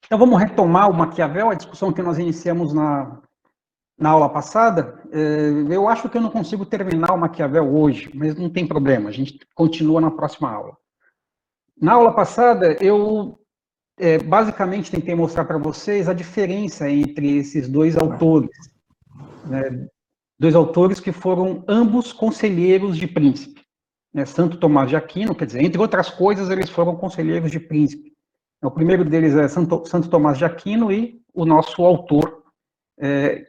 Então, vamos retomar o Maquiavel, a discussão que nós iniciamos na aula passada. Eu acho que eu não consigo terminar o Maquiavel hoje, mas não tem problema, a gente continua na próxima aula. Na aula passada, eu basicamente tentei mostrar para vocês a diferença entre esses dois autores, né? Dois autores que foram ambos conselheiros de príncipe, né? Santo Tomás de Aquino, quer dizer, entre outras coisas, eles foram conselheiros de príncipe. O primeiro deles é Santo Tomás de Aquino e o nosso autor,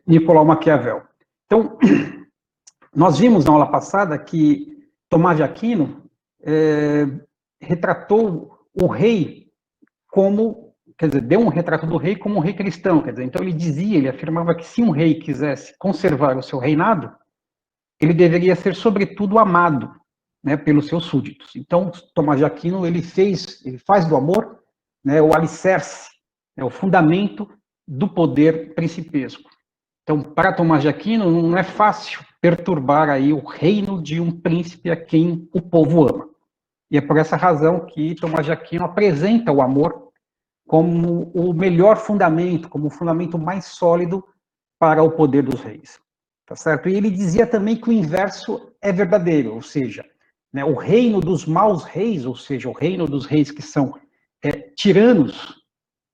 Nicolau Maquiavel. Então, nós vimos na aula passada que Tomás de Aquino retratou o rei como, quer dizer, deu um retrato do rei como um rei cristão, quer dizer, então ele afirmava que se um rei quisesse conservar o seu reinado, ele deveria ser, sobretudo, amado, né, pelos seus súditos. Então, Tomás de Aquino, ele faz do amor, né, o alicerce, né, o fundamento do poder principesco. Então, para Tomás de Aquino, não é fácil perturbar aí o reino de um príncipe a quem o povo ama. E é por essa razão que Tomás de Aquino apresenta o amor como o melhor fundamento, como o fundamento mais sólido para o poder dos reis. Tá certo? E ele dizia também que o inverso é verdadeiro, ou seja, né, o reino dos maus reis, ou seja, o reino dos reis que são tiranos,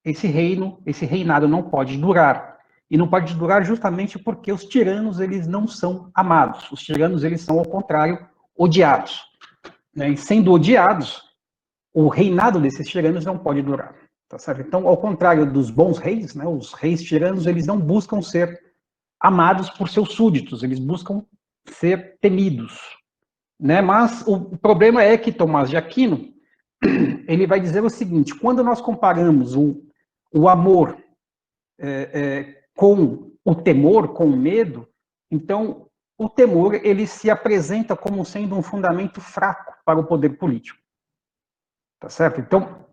esse reinado não pode durar. E não pode durar justamente porque os tiranos, eles não são amados. Os tiranos, eles são, ao contrário, odiados. Né? E sendo odiados, o reinado desses tiranos não pode durar. Tá certo? Então, ao contrário dos bons reis, né, os reis tiranos, eles não buscam ser amados por seus súditos, eles buscam ser temidos. Né? Mas o problema é que Tomás de Aquino, ele vai dizer o seguinte: quando nós comparamos o amor com o temor, com o medo, então o temor ele se apresenta como sendo um fundamento fraco para o poder político. Tá certo? Então,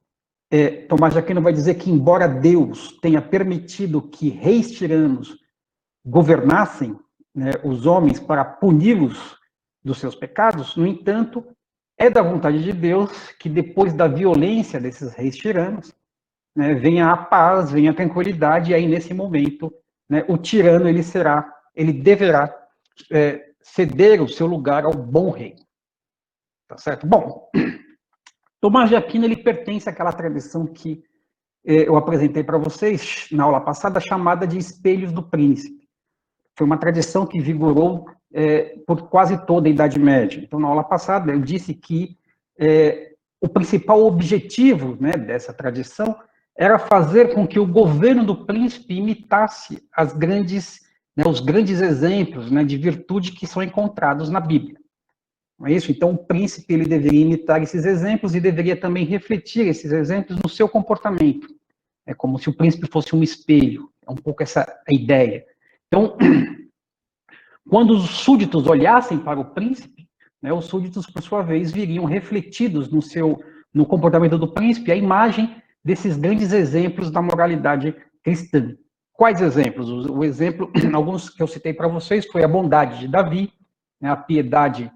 Tomás de Aquino vai dizer que, embora Deus tenha permitido que reis tiranos governassem, né, os homens para puni-los dos seus pecados, no entanto, é da vontade de Deus que, depois da violência desses reis tiranos, né, venha a paz, venha a tranquilidade, e aí, nesse momento, né, o tirano ele deverá ceder o seu lugar ao bom rei. Tá certo? Bom, Tomás de Aquino, ele pertence àquela tradição que eu apresentei para vocês na aula passada, chamada de Espelhos do Príncipe. Foi uma tradição que vigorou por quase toda a Idade Média. Então, na aula passada, eu disse que o principal objetivo, né, dessa tradição era fazer com que o governo do príncipe imitasse os grandes exemplos, né, de virtude que são encontrados na Bíblia. Não é isso? Então, o príncipe ele deveria imitar esses exemplos e deveria também refletir esses exemplos no seu comportamento. É como se o príncipe fosse um espelho. É um pouco essa a ideia. Então, quando os súditos olhassem para o príncipe, né, os súditos, por sua vez, viriam refletidos no comportamento do príncipe a imagem desses grandes exemplos da moralidade cristã. Quais exemplos? O exemplo, alguns que eu citei para vocês, foi a bondade de Davi, né, a piedade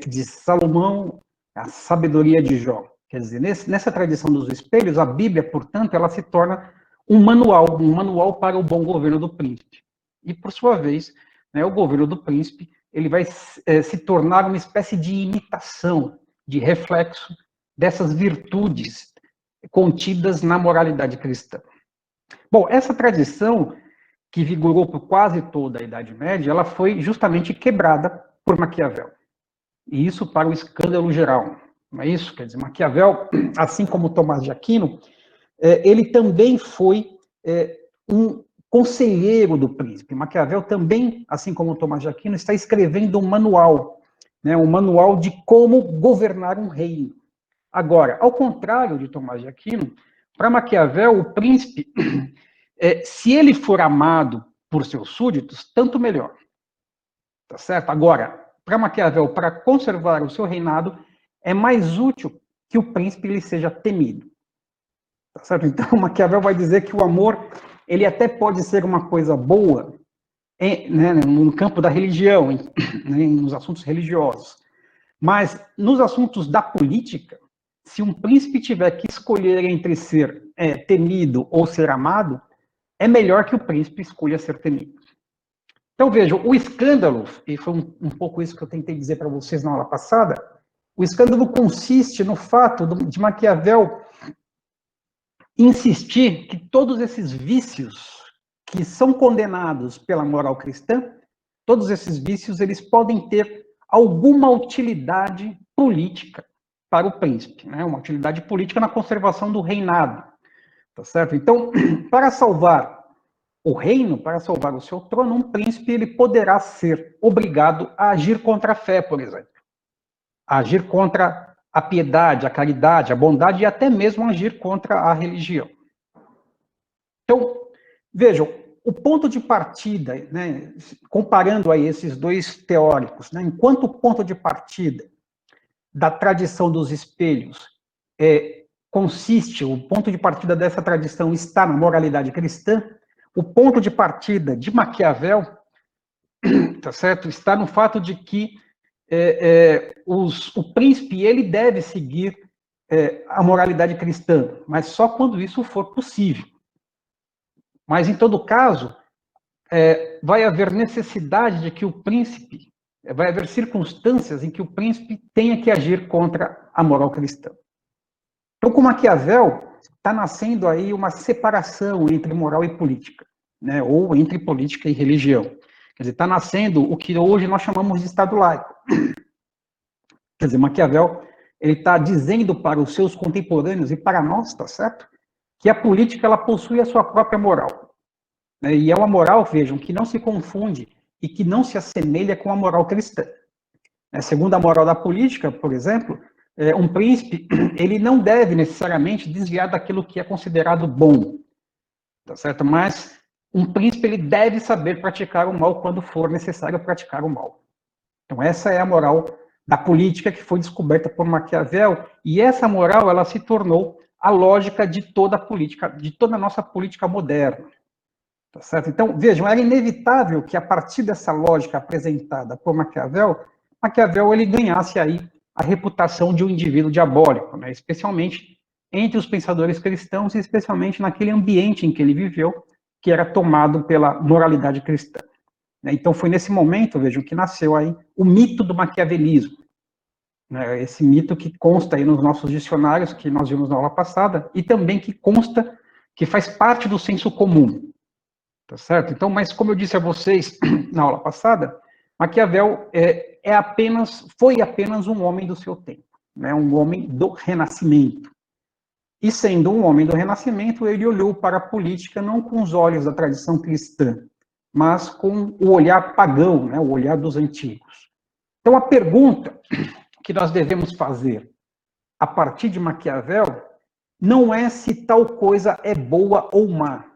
de Salomão, a sabedoria de Jó. Quer dizer, nessa tradição dos espelhos, a Bíblia, portanto, ela se torna um manual para o bom governo do príncipe. E, por sua vez, né, o governo do príncipe ele vai se tornar uma espécie de imitação, de reflexo dessas virtudes contidas na moralidade cristã. Bom, essa tradição, que vigorou por quase toda a Idade Média, ela foi justamente quebrada por Maquiavel. E isso para o escândalo geral. Não é isso? Quer dizer, Maquiavel, assim como Tomás de Aquino, ele também foi um conselheiro do príncipe. Maquiavel também, assim como Tomás de Aquino, está escrevendo um manual, né, um manual de como governar um reino. Agora, ao contrário de Tomás de Aquino, para Maquiavel, o príncipe, se ele for amado por seus súditos, tanto melhor. Tá certo? Agora, para Maquiavel, para conservar o seu reinado, é mais útil que o príncipe ele seja temido. Tá certo? Então, Maquiavel vai dizer que o amor ele até pode ser uma coisa boa, né, no campo da religião, né, nos assuntos religiosos, mas nos assuntos da política, se um príncipe tiver que escolher entre ser temido ou ser amado, é melhor que o príncipe escolha ser temido. Então, vejam, o escândalo, e foi um pouco isso que eu tentei dizer para vocês na aula passada, o escândalo consiste no fato de Maquiavel insistir que todos esses vícios que são condenados pela moral cristã, todos esses vícios, eles podem ter alguma utilidade política para o príncipe, né? Uma utilidade política na conservação do reinado, tá certo? Então, para salvar o reino, para salvar o seu trono, um príncipe ele poderá ser obrigado a agir contra a fé, por exemplo. A agir contra a piedade, a caridade, a bondade e até mesmo agir contra a religião. Então, vejam, o ponto de partida, né, comparando aí esses dois teóricos, né, enquanto o ponto de partida da tradição dos espelhos consiste, o ponto de partida dessa tradição está na moralidade cristã, o ponto de partida de Maquiavel, tá certo, está no fato de que o príncipe ele deve seguir a moralidade cristã, mas só quando isso for possível. Mas, em todo caso, vai haver necessidade de que o príncipe, vai haver circunstâncias em que o príncipe tenha que agir contra a moral cristã. Então, com Maquiavel, está nascendo aí uma separação entre moral e política, né, ou entre política e religião. Quer dizer, está nascendo o que hoje nós chamamos de Estado laico. Quer dizer, Maquiavel ele está dizendo para os seus contemporâneos e para nós, tá certo? Que a política ela possui a sua própria moral. Né, e é uma moral, vejam, que não se confunde e que não se assemelha com a moral cristã. Segundo a moral da política, por exemplo, um príncipe ele não deve necessariamente desviar daquilo que é considerado bom, tá certo? Mas um príncipe ele deve saber praticar o mal quando for necessário praticar o mal. Então essa é a moral da política que foi descoberta por Maquiavel, e essa moral ela se tornou a lógica de toda a política, de toda a nossa política moderna. Tá certo? Então, vejam, era inevitável que a partir dessa lógica apresentada por Maquiavel, ele ganhasse aí a reputação de um indivíduo diabólico, né? Especialmente entre os pensadores cristãos e especialmente naquele ambiente em que ele viveu, que era tomado pela moralidade cristã. Então, foi nesse momento, vejam, que nasceu aí o mito do maquiavelismo. Esse mito que consta aí nos nossos dicionários, que nós vimos na aula passada, e também que consta, que faz parte do senso comum. Tá certo? Então, mas como eu disse a vocês na aula passada, Maquiavel foi apenas um homem do seu tempo, né? Um homem do Renascimento. E sendo um homem do Renascimento, ele olhou para a política não com os olhos da tradição cristã, mas com o olhar pagão, né? O olhar dos antigos. Então, a pergunta que nós devemos fazer a partir de Maquiavel não é se tal coisa é boa ou má.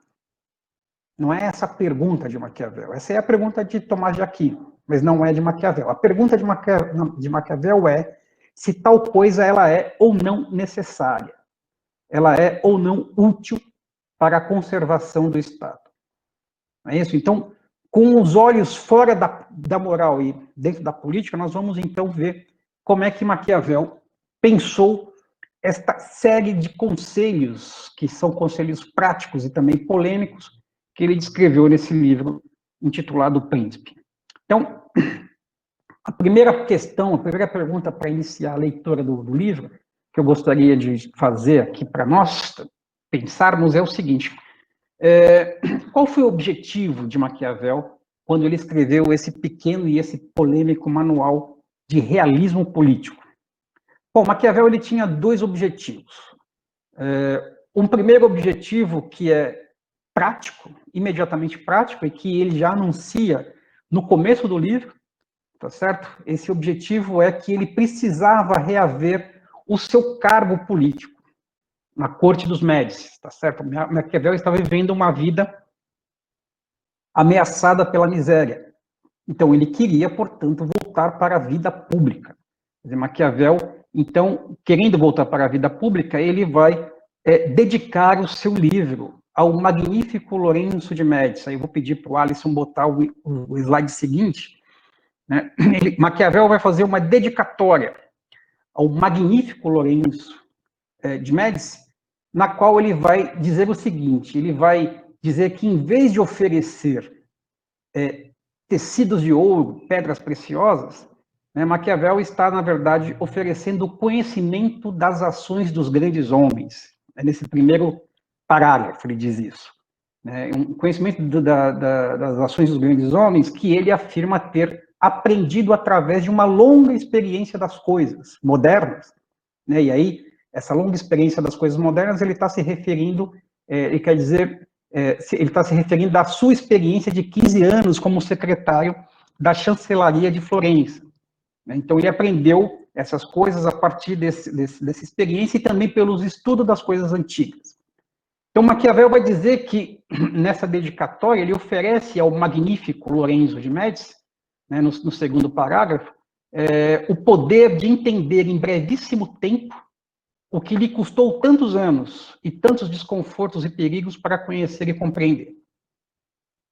Não é essa a pergunta de Maquiavel. Essa é a pergunta de Tomás de Aquino, mas não é de Maquiavel. A pergunta de Maquiavel é se tal coisa ela é ou não necessária. Ela é ou não útil para a conservação do Estado. Não é isso? Então, com os olhos fora da moral e dentro da política, nós vamos então ver como é que Maquiavel pensou esta série de conselhos, que são conselhos práticos e também polêmicos, que ele descreveu nesse livro intitulado O Príncipe. Então, a primeira questão, a primeira pergunta para iniciar a leitura do livro, que eu gostaria de fazer aqui para nós pensarmos é o seguinte: qual foi o objetivo de Maquiavel quando ele escreveu esse pequeno e esse polêmico manual de realismo político? Bom, Maquiavel ele tinha dois objetivos. Um primeiro objetivo que é prático, imediatamente prático, e que ele já anuncia no começo do livro, tá certo? Esse objetivo é que ele precisava reaver o seu cargo político na corte dos Médicis, tá certo? Maquiavel estava vivendo uma vida ameaçada pela miséria. Então, ele queria, portanto, voltar para a vida pública. Quer dizer, Maquiavel, então, querendo voltar para a vida pública, ele vai dedicar o seu livro ao magnífico Lourenço de Médici. Aí eu vou pedir para o Alisson botar o slide seguinte. Né? Maquiavel vai fazer uma dedicatória ao magnífico Lourenço de Médici, na qual ele vai dizer o seguinte, ele vai dizer que em vez de oferecer tecidos de ouro, pedras preciosas, né, Maquiavel está, na verdade, oferecendo o conhecimento das ações dos grandes homens. Nesse primeiro parágrafo ele diz isso. Um conhecimento das ações dos grandes homens que ele afirma ter aprendido através de uma longa experiência das coisas modernas. E aí, essa longa experiência das coisas modernas, ele está se referindo, ele quer dizer, ele está se referindo à sua experiência de 15 anos como secretário da chancelaria de Florença. Então, ele aprendeu essas coisas a partir dessa experiência e também pelos estudos das coisas antigas. Então, Maquiavel vai dizer que, nessa dedicatória, ele oferece ao magnífico Lorenzo de Médici, né, no segundo parágrafo, o poder de entender em brevíssimo tempo o que lhe custou tantos anos e tantos desconfortos e perigos para conhecer e compreender.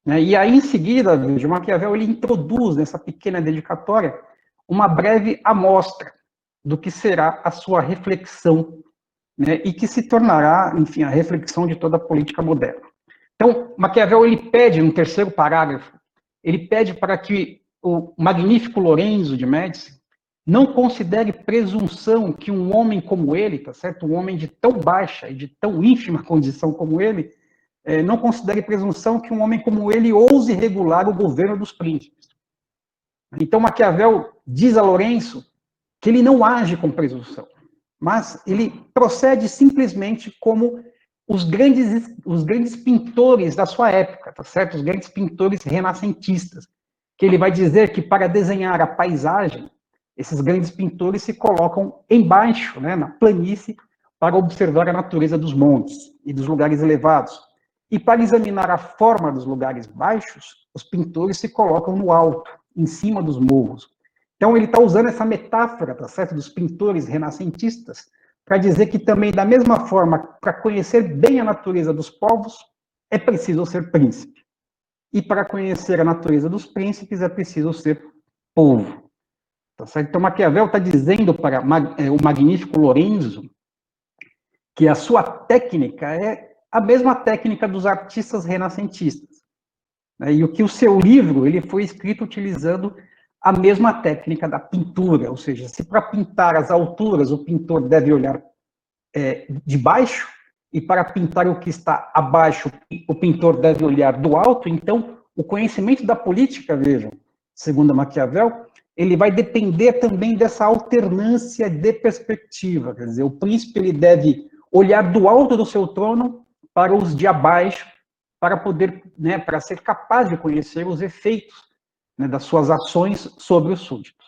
E aí, em seguida, veja, Maquiavel ele introduz nessa pequena dedicatória uma breve amostra do que será a sua reflexão, né, e que se tornará, enfim, a reflexão de toda a política moderna. Então, Maquiavel ele pede, no terceiro parágrafo, ele pede para que o magnífico Lorenzo de Médici não considere presunção que um homem como ele, tá certo? Um homem de tão baixa e de tão ínfima condição como ele, não considere presunção que um homem como ele ouse regular o governo dos príncipes. Então, Maquiavel diz a Lorenzo que ele não age com presunção, mas ele procede simplesmente como os grandes pintores da sua época, tá certo? Os grandes pintores renascentistas, que ele vai dizer que para desenhar a paisagem, esses grandes pintores se colocam embaixo, né, na planície, para observar a natureza dos montes e dos lugares elevados. E para examinar a forma dos lugares baixos, os pintores se colocam no alto, em cima dos morros. Então, ele está usando essa metáfora, tá certo, dos pintores renascentistas, para dizer que também, da mesma forma, para conhecer bem a natureza dos povos, é preciso ser príncipe. E para conhecer a natureza dos príncipes, é preciso ser povo. Tá certo? Então, Maquiavel está dizendo para o magnífico Lorenzo que a sua técnica é a mesma técnica dos artistas renascentistas. E o que o seu livro ele foi escrito utilizando a mesma técnica da pintura, ou seja, se para pintar as alturas o pintor deve olhar de baixo, e para pintar o que está abaixo o pintor deve olhar do alto, então o conhecimento da política, vejam, segundo Maquiavel, ele vai depender também dessa alternância de perspectiva, quer dizer, o príncipe ele deve olhar do alto do seu trono para os de abaixo, para poder, né, para ser capaz de conhecer os efeitos, né, das suas ações sobre os súditos.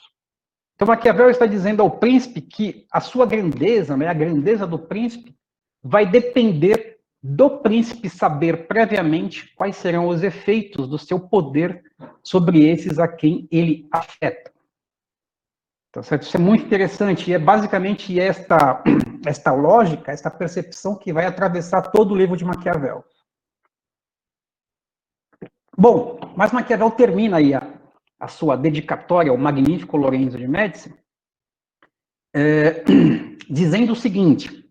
Então, Maquiavel está dizendo ao príncipe que a sua grandeza, né, a grandeza do príncipe, vai depender do príncipe saber previamente quais serão os efeitos do seu poder sobre esses a quem ele afeta. Tá certo? Isso é muito interessante, e é basicamente esta lógica, esta percepção que vai atravessar todo o livro de Maquiavel. Bom, mas Maquiavel termina aí a sua dedicatória ao magnífico Lorenzo de Médici, dizendo o seguinte: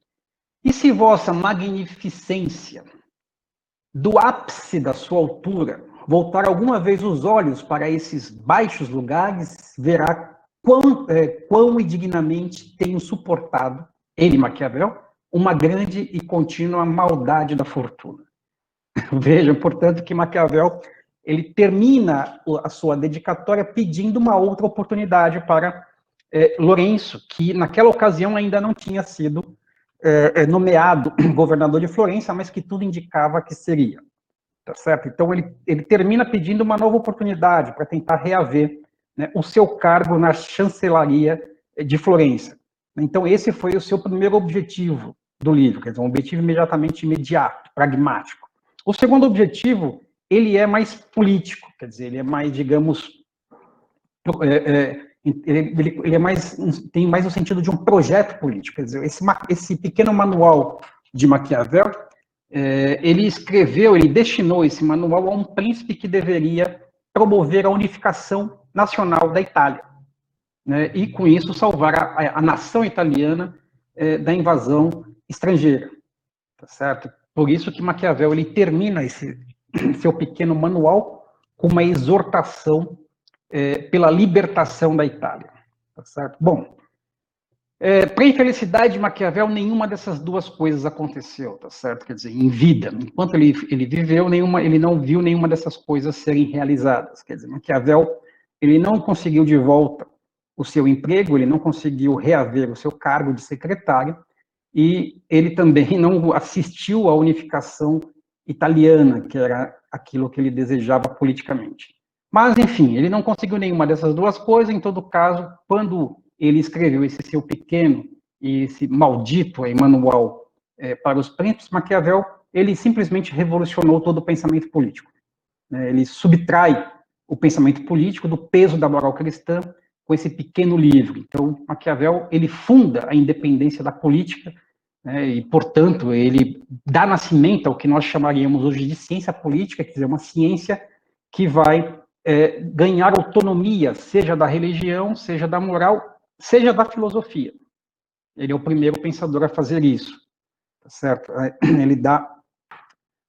e se vossa magnificência, do ápice da sua altura, voltar alguma vez os olhos para esses baixos lugares, verá quão indignamente tenho suportado, ele, Maquiavel, uma grande e contínua maldade da fortuna. Vejam, portanto, que Maquiavel ele termina a sua dedicatória pedindo uma outra oportunidade para Lourenço, que naquela ocasião ainda não tinha sido nomeado governador de Florença, mas que tudo indicava que seria. Tá certo? Então, ele termina pedindo uma nova oportunidade para tentar reaver, né, o seu cargo na chancelaria de Florença. Então, esse foi o seu primeiro objetivo do livro, quer dizer, um objetivo imediato, pragmático. O segundo objetivo, ele é mais político, quer dizer, ele é mais, digamos, ele é mais, tem mais o sentido de um projeto político, quer dizer, esse pequeno manual de Maquiavel, ele destinou esse manual a um príncipe que deveria promover a unificação nacional da Itália, né, e com isso salvar a nação italiana da invasão estrangeira, tá certo? Por isso que Maquiavel ele termina esse seu pequeno manual com uma exortação pela libertação da Itália, tá certo? Bom, para a infelicidade de Maquiavel, nenhuma dessas duas coisas aconteceu, tá certo? Quer dizer, em vida, enquanto ele viveu, ele não viu nenhuma dessas coisas serem realizadas. Quer dizer, Maquiavel, ele não conseguiu de volta o seu emprego, ele não conseguiu reaver o seu cargo de secretário, e ele também não assistiu à unificação italiana, que era aquilo que ele desejava politicamente. Mas, enfim, ele não conseguiu nenhuma dessas duas coisas. Em todo caso, quando ele escreveu esse seu pequeno e esse maldito manual para os príncipes, Maquiavel, ele simplesmente revolucionou todo o pensamento político. Ele subtrai o pensamento político do peso da moral cristã com esse pequeno livro. Então, Maquiavel, ele funda a independência da política, e, portanto, ele dá nascimento ao que nós chamaríamos hoje de ciência política, quer dizer, uma ciência que vai ganhar autonomia, seja da religião, seja da moral, seja da filosofia. Ele é o primeiro pensador a fazer isso, tá certo? Ele dá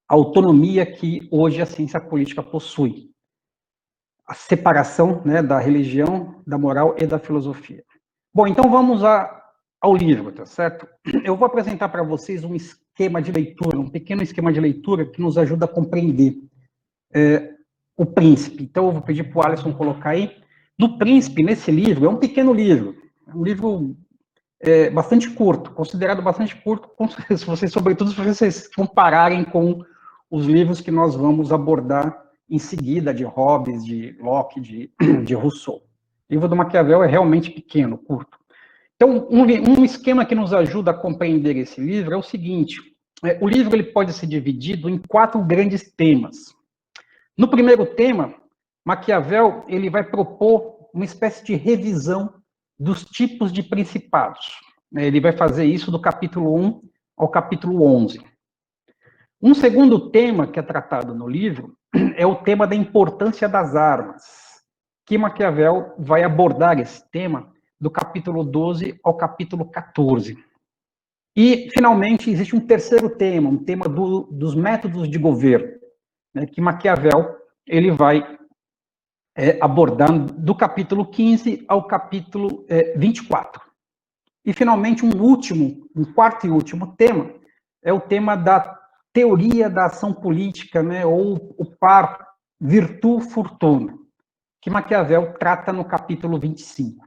a autonomia que hoje a ciência política possui. A separação, né, da religião, da moral e da filosofia. Bom, então vamos ao livro, tá certo? Eu vou apresentar para vocês um esquema de leitura, um pequeno esquema de leitura que nos ajuda a compreender o Príncipe. Então, eu vou pedir para o Alisson colocar aí. Do Príncipe, nesse livro, é um pequeno livro, é um livro bastante curto, considerado bastante curto, se vocês, sobretudo, se vocês compararem com os livros que nós vamos abordar em seguida, de Hobbes, de Locke, de Rousseau. O livro do Maquiavel é realmente pequeno, curto. Então, um esquema que nos ajuda a compreender esse livro é o seguinte: o livro ele pode ser dividido em 4 grandes temas. No primeiro tema, Maquiavel ele vai propor uma espécie de revisão dos tipos de principados. Ele vai fazer isso do capítulo 1 ao capítulo 11. Um segundo tema que é tratado no livro é o tema da importância das armas, que Maquiavel vai abordar esse tema do capítulo 12 ao capítulo 14. E, finalmente, existe um terceiro tema, um tema dos métodos de governo, né, que Maquiavel ele vai abordando do capítulo 15 ao capítulo 24. E, finalmente, um quarto e último tema, é o tema da teoria da ação política, né, ou o par virtu-fortuna, que Maquiavel trata no capítulo 25.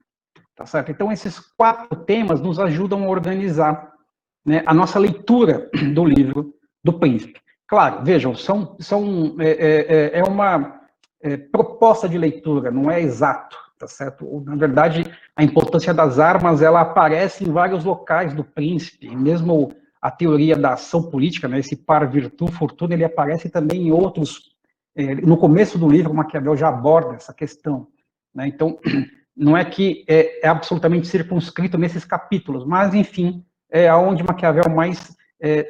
Tá certo? Então, esses 4 temas nos ajudam a organizar, né, a nossa leitura do livro do Príncipe. Claro, vejam, é uma proposta de leitura, não é exato, tá certo? Na verdade, a importância das armas, ela aparece em vários locais do Príncipe, mesmo a teoria da ação política, né, esse par virtu-fortuna, ele aparece também em outros, no começo do livro, Maquiavel já aborda essa questão, né, então, não é que é absolutamente circunscrito nesses capítulos, mas, enfim, é aonde Maquiavel mais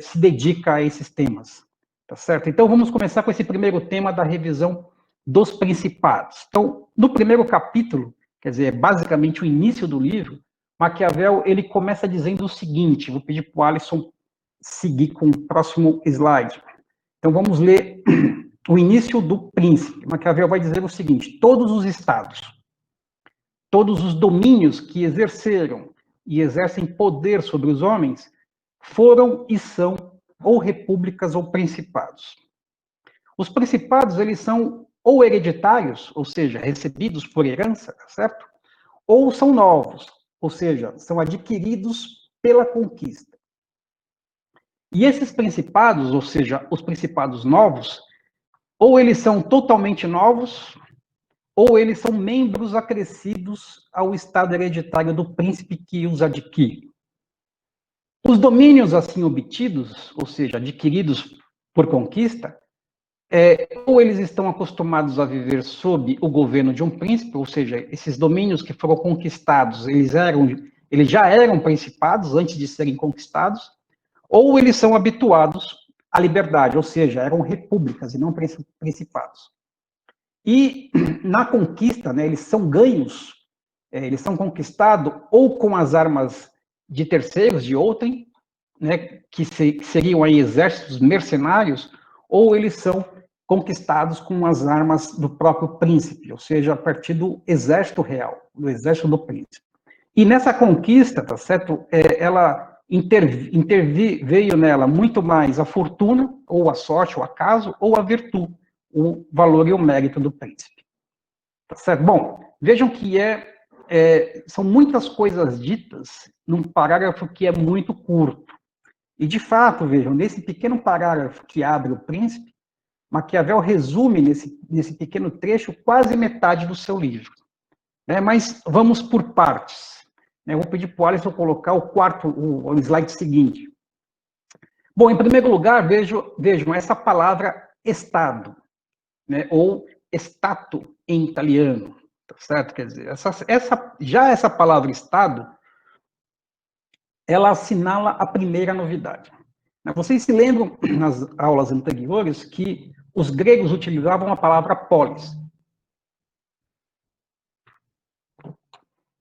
se dedica a esses temas, tá certo? Então, vamos começar com esse primeiro tema da revisão dos principados. Então, no primeiro capítulo, quer dizer, basicamente o início do livro, Maquiavel, ele começa dizendo o seguinte, vou pedir para o Alisson seguir com o próximo slide. Então, vamos ler o início do Príncipe. Maquiavel vai dizer o seguinte: todos os estados, todos os domínios que exerceram e exercem poder sobre os homens foram e são ou repúblicas ou principados. Os principados, eles são ou hereditários, ou seja, recebidos por herança, certo? Ou são novos, ou seja, são adquiridos pela conquista. E esses principados, ou seja, os principados novos, ou eles são totalmente novos, ou eles são membros acrescidos ao estado hereditário do príncipe que os adquire. Os domínios assim obtidos, ou seja, adquiridos por conquista, ou eles estão acostumados a viver sob o governo de um príncipe, ou seja, esses domínios que foram conquistados, eles já eram principados antes de serem conquistados, ou eles são habituados à liberdade, ou seja, eram repúblicas e não principados. E na conquista, né, eles são ganhos, eles são conquistados ou com as armas de terceiros, de outrem, né, que seriam aí exércitos mercenários, ou eles são conquistados com as armas do próprio príncipe, ou seja, a partir do exército real, do exército do príncipe. E nessa conquista, tá certo, ela veio nela muito mais a fortuna, ou a sorte, o acaso, ou a virtude, o valor e o mérito do príncipe. Tá certo? Bom, vejam que são muitas coisas ditas num parágrafo que é muito curto. E, de fato, vejam, nesse pequeno parágrafo que abre o príncipe, Maquiavel resume nesse pequeno trecho quase metade do seu livro. Né? Mas vamos por partes. Eu vou pedir para o Alisson colocar o slide seguinte. Bom, em primeiro lugar, vejam essa palavra Estado, né? Ou Stato em italiano, tá certo? Quer dizer, essa palavra Estado, ela assinala a primeira novidade. Vocês se lembram, nas aulas anteriores, que os gregos utilizavam a palavra polis.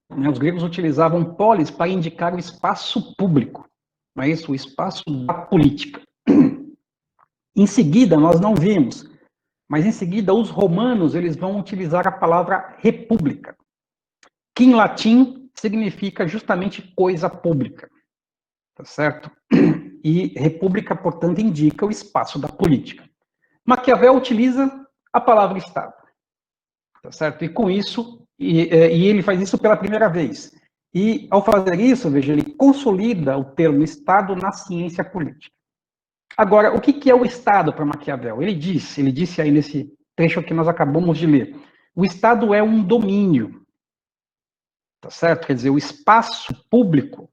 Os gregos utilizavam polis para indicar o espaço público, não é isso? O espaço da política. Em seguida, nós não vimos, mas em seguida os romanos eles vão utilizar a palavra república, que em latim significa justamente coisa pública, tá certo? E república, portanto, indica o espaço da política. Maquiavel utiliza a palavra Estado, tá certo? E com isso, e ele faz isso pela primeira vez. E ao fazer isso, veja, ele consolida o termo Estado na ciência política. Agora, o que é o Estado para Maquiavel? Ele disse aí nesse trecho que nós acabamos de ler, o Estado é um domínio, tá certo? Quer dizer, o espaço público,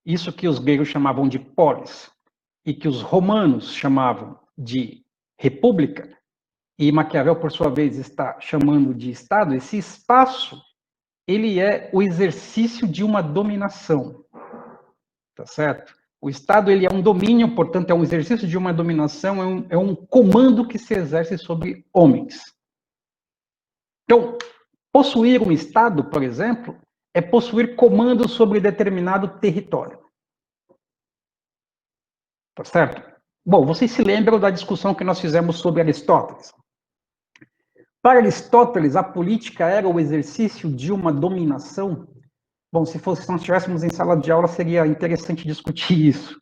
isso que os gregos chamavam de polis, e que os romanos chamavam de república, e Maquiavel, por sua vez, está chamando de Estado, esse espaço, ele é o exercício de uma dominação, tá certo? O Estado, ele é um domínio, portanto, é um exercício de uma dominação, é um comando que se exerce sobre homens. Então, possuir um Estado, por exemplo, é possuir comando sobre determinado território. Tá certo? Bom, vocês se lembram da discussão que nós fizemos sobre Aristóteles? Para Aristóteles, a política era o exercício de uma dominação. Bom, se nós estivéssemos em sala de aula, seria interessante discutir isso.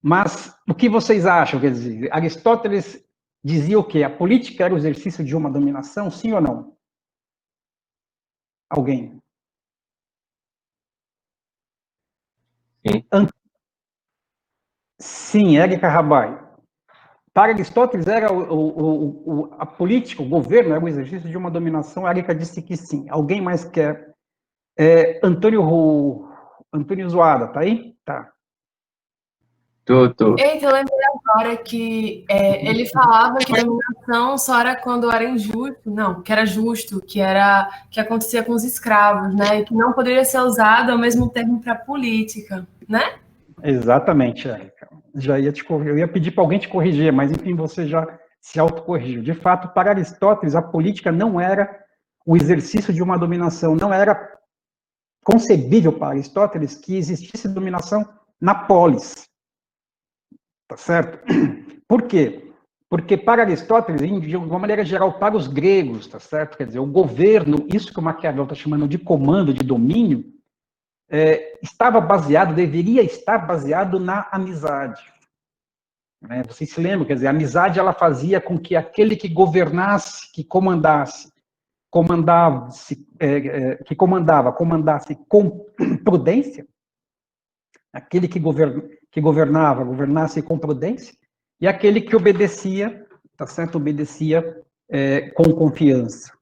Mas o que vocês acham? Quer dizer, Aristóteles dizia o quê? A política era o exercício de uma dominação, sim ou não? Alguém? Sim. Sim, Érica Rabai. Para Aristóteles, era a política, o governo, era o exercício de uma dominação. A Érica disse que sim. Alguém mais quer? Antônio Zoada, tá aí? Tá. Tô. Eita, eu lembrei agora que ele falava que dominação só era quando era injusto, não, que era justo, que acontecia com os escravos, né? E que não poderia ser usado ao mesmo tempo para política, né? Exatamente, Érica. Eu ia pedir para alguém te corrigir, mas enfim, você já se autocorrigiu. De fato, para Aristóteles, a política não era o exercício de uma dominação, não era concebível para Aristóteles que existisse dominação na polis. Tá certo? Por quê? Porque para Aristóteles, de uma maneira geral, para os gregos, tá certo? Quer dizer, o governo, isso que o Maquiavel está chamando de comando, de domínio, deveria estar baseado na amizade. Né? Vocês se lembram? Quer dizer, a amizade ela fazia com que aquele que governasse, que comandasse com prudência, aquele que governava, governasse com prudência, e aquele que obedecia, tá certo? Obedecia com confiança.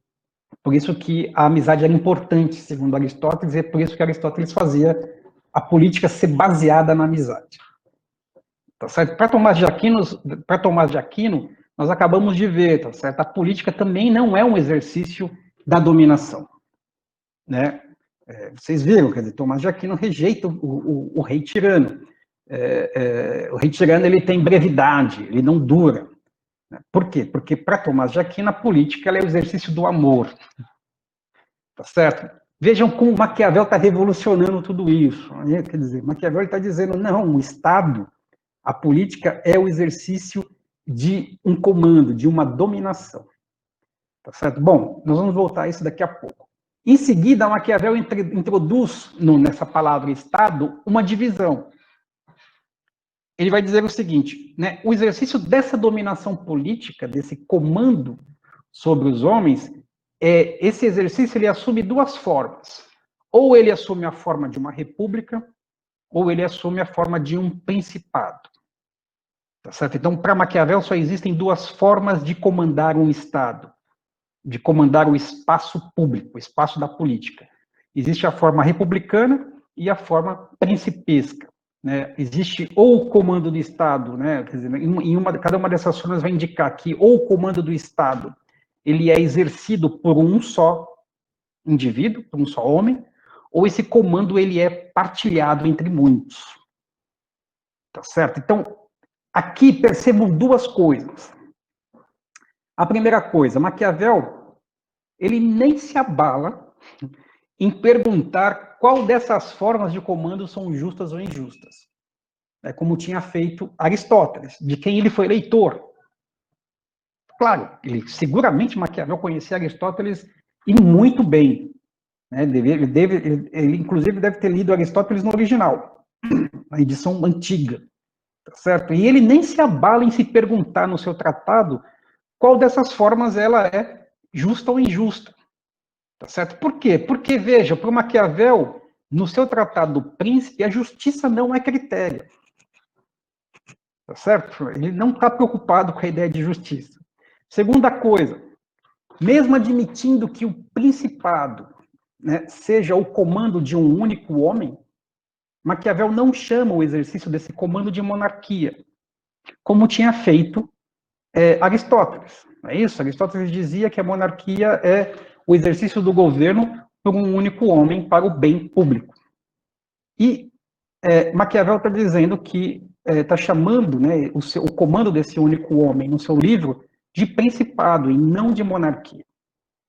Por isso que a amizade era importante, segundo Aristóteles, e é por isso que Aristóteles fazia a política ser baseada na amizade. Tá certo? Para Tomás de Aquino, nós acabamos de ver, tá certo? A política também não é um exercício da dominação, né? Vocês viram, quer dizer, Tomás de Aquino rejeita o rei tirano. O rei tirano, ele tem brevidade, ele não dura. Por quê? Porque para Tomás de Aquino, a política ela é o exercício do amor. Tá certo? Vejam como Maquiavel está revolucionando tudo isso. Né? Quer dizer, Maquiavel está dizendo, não, o Estado, a política é o exercício de um comando, de uma dominação. Tá certo? Bom, nós vamos voltar a isso daqui a pouco. Em seguida, Maquiavel introduz nessa palavra Estado uma divisão. Ele vai dizer o seguinte, né, o exercício dessa dominação política, desse comando sobre os homens, esse exercício ele assume duas formas. Ou ele assume a forma de uma república, ou ele assume a forma de um principado. Tá certo? Então, para Maquiavel, só existem duas formas de comandar um Estado, de comandar o espaço público, o espaço da política. Existe a forma republicana e a forma principesca. Né? Existe ou o comando do Estado, né? Quer dizer, cada uma dessas formas vai indicar que ou o comando do Estado ele é exercido por um só indivíduo, por um só homem, ou esse comando ele é partilhado entre muitos. Tá certo? Então, aqui percebam duas coisas. A primeira coisa, Maquiavel, ele nem se abala em perguntar qual dessas formas de comando são justas ou injustas. É como tinha feito Aristóteles, de quem ele foi leitor. Claro, seguramente Maquiavel conhecia Aristóteles e muito bem. Né? Ele, inclusive, deve ter lido Aristóteles no original, na edição antiga. Tá certo? E ele nem se abala em se perguntar no seu tratado qual dessas formas ela é justa ou injusta. Tá certo? Por quê? Porque, veja, para o Maquiavel, no seu tratado do Príncipe, a justiça não é critério. Tá certo? Ele não está preocupado com a ideia de justiça. Segunda coisa, mesmo admitindo que o principado, né, seja o comando de um único homem, Maquiavel não chama o exercício desse comando de monarquia, como tinha feito Aristóteles. Não é isso? Aristóteles dizia que a monarquia é o exercício do governo por um único homem para o bem público. E Maquiavel está dizendo que está chamando, né, o comando desse único homem no seu livro de principado e não de monarquia.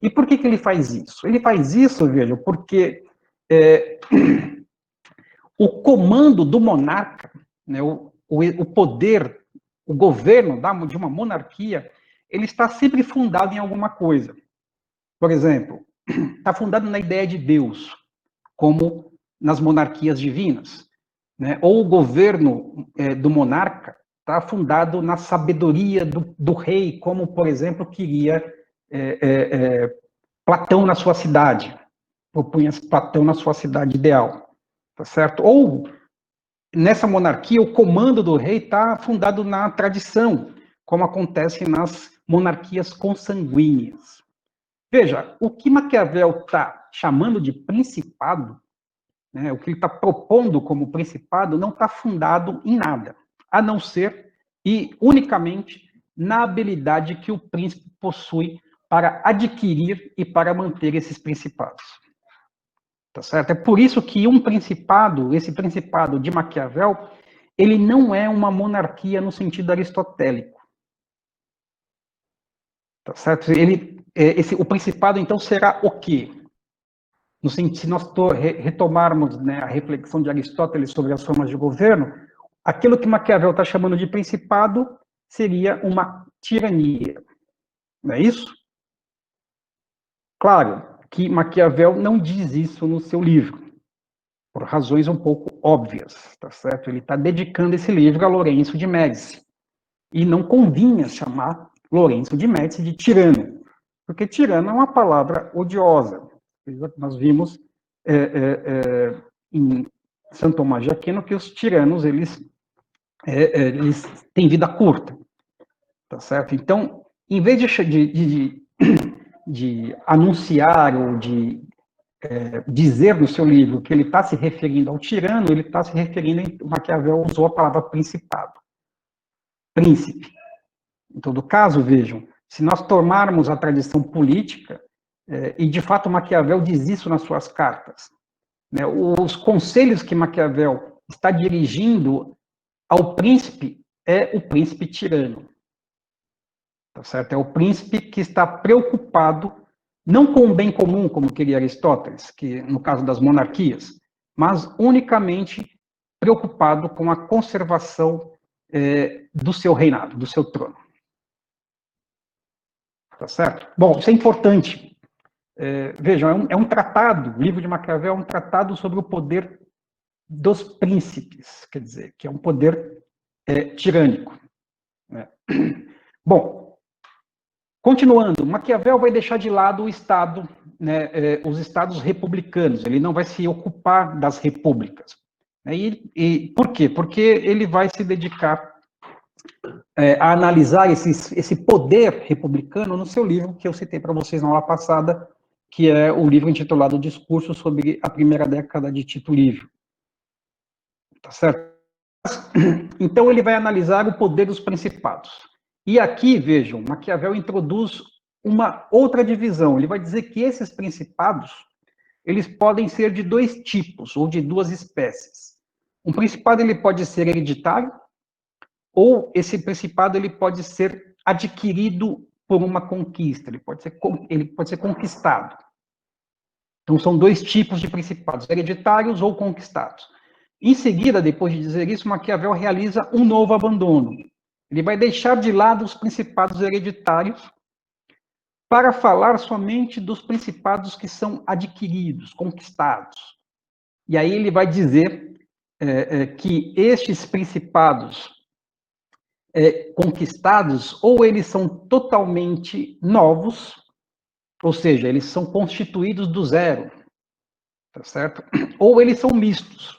E por que ele faz isso? Ele faz isso, veja, porque o comando do monarca, né, o poder, o governo de uma monarquia, ele está sempre fundado em alguma coisa. Por exemplo, está fundado na ideia de Deus, como nas monarquias divinas. Né? Ou o governo do monarca está fundado na sabedoria do rei, como, por exemplo, queria Platão na sua cidade, propunha Platão na sua cidade ideal, tá certo? Ou, nessa monarquia, o comando do rei está fundado na tradição, como acontece nas monarquias consanguíneas. Veja, o que Maquiavel está chamando de principado, né, o que ele está propondo como principado, não está fundado em nada, a não ser e unicamente na habilidade que o príncipe possui para adquirir e para manter esses principados. Tá certo? É por isso que um principado, esse principado de Maquiavel, ele não é uma monarquia no sentido aristotélico. Tá certo? O principado, então, será o quê? Se nós retomarmos, né, a reflexão de Aristóteles sobre as formas de governo, aquilo que Maquiavel está chamando de principado seria uma tirania. Não é isso? Claro que Maquiavel não diz isso no seu livro, por razões um pouco óbvias, tá certo? Ele está dedicando esse livro a Lourenço de Médici. E não convinha chamar Lourenço de Médici de tirano, porque tirano é uma palavra odiosa. Nós vimos em São Tomás de Aquino que os tiranos, eles têm vida curta, tá certo? Então, em vez de anunciar ou de dizer no seu livro que ele está se referindo ao tirano, ele está se referindo, Maquiavel usou a palavra principado, príncipe. Em todo caso, vejam, se nós tomarmos a tradição política, e de fato Maquiavel diz isso nas suas cartas, né, os conselhos que Maquiavel está dirigindo ao príncipe é o príncipe tirano. Tá certo? É o príncipe que está preocupado não com o bem comum, como queria Aristóteles, que no caso das monarquias, mas unicamente preocupado com a conservação do seu reinado, do seu trono. Tá certo? Bom, isso é importante. Vejam, é um tratado, o livro de Maquiavel é um tratado sobre o poder dos príncipes, quer dizer, que é um poder tirânico. Né? Bom, continuando, Maquiavel vai deixar de lado o Estado, né, os Estados republicanos, ele não vai se ocupar das repúblicas. E por quê? Porque ele vai se dedicar a analisar esse poder republicano no seu livro, que eu citei para vocês na aula passada, que é o livro intitulado Discurso sobre a Primeira Década de Tito Livio. Tá certo? Então, ele vai analisar o poder dos principados. E aqui, vejam, Maquiavel introduz uma outra divisão. Ele vai dizer que esses principados, eles podem ser de dois tipos, ou de duas espécies. Um principado, ele pode ser hereditário, ou esse principado, ele pode ser adquirido por uma conquista, ele pode ser conquistado. Então, são dois tipos de principados, hereditários ou conquistados. Em seguida, depois de dizer isso, Maquiavel realiza um novo abandono. Ele vai deixar de lado os principados hereditários para falar somente dos principados que são adquiridos, conquistados. E aí ele vai dizer que estes principados conquistados, ou eles são totalmente novos, ou seja, eles são constituídos do zero, tá certo? Ou eles são mistos,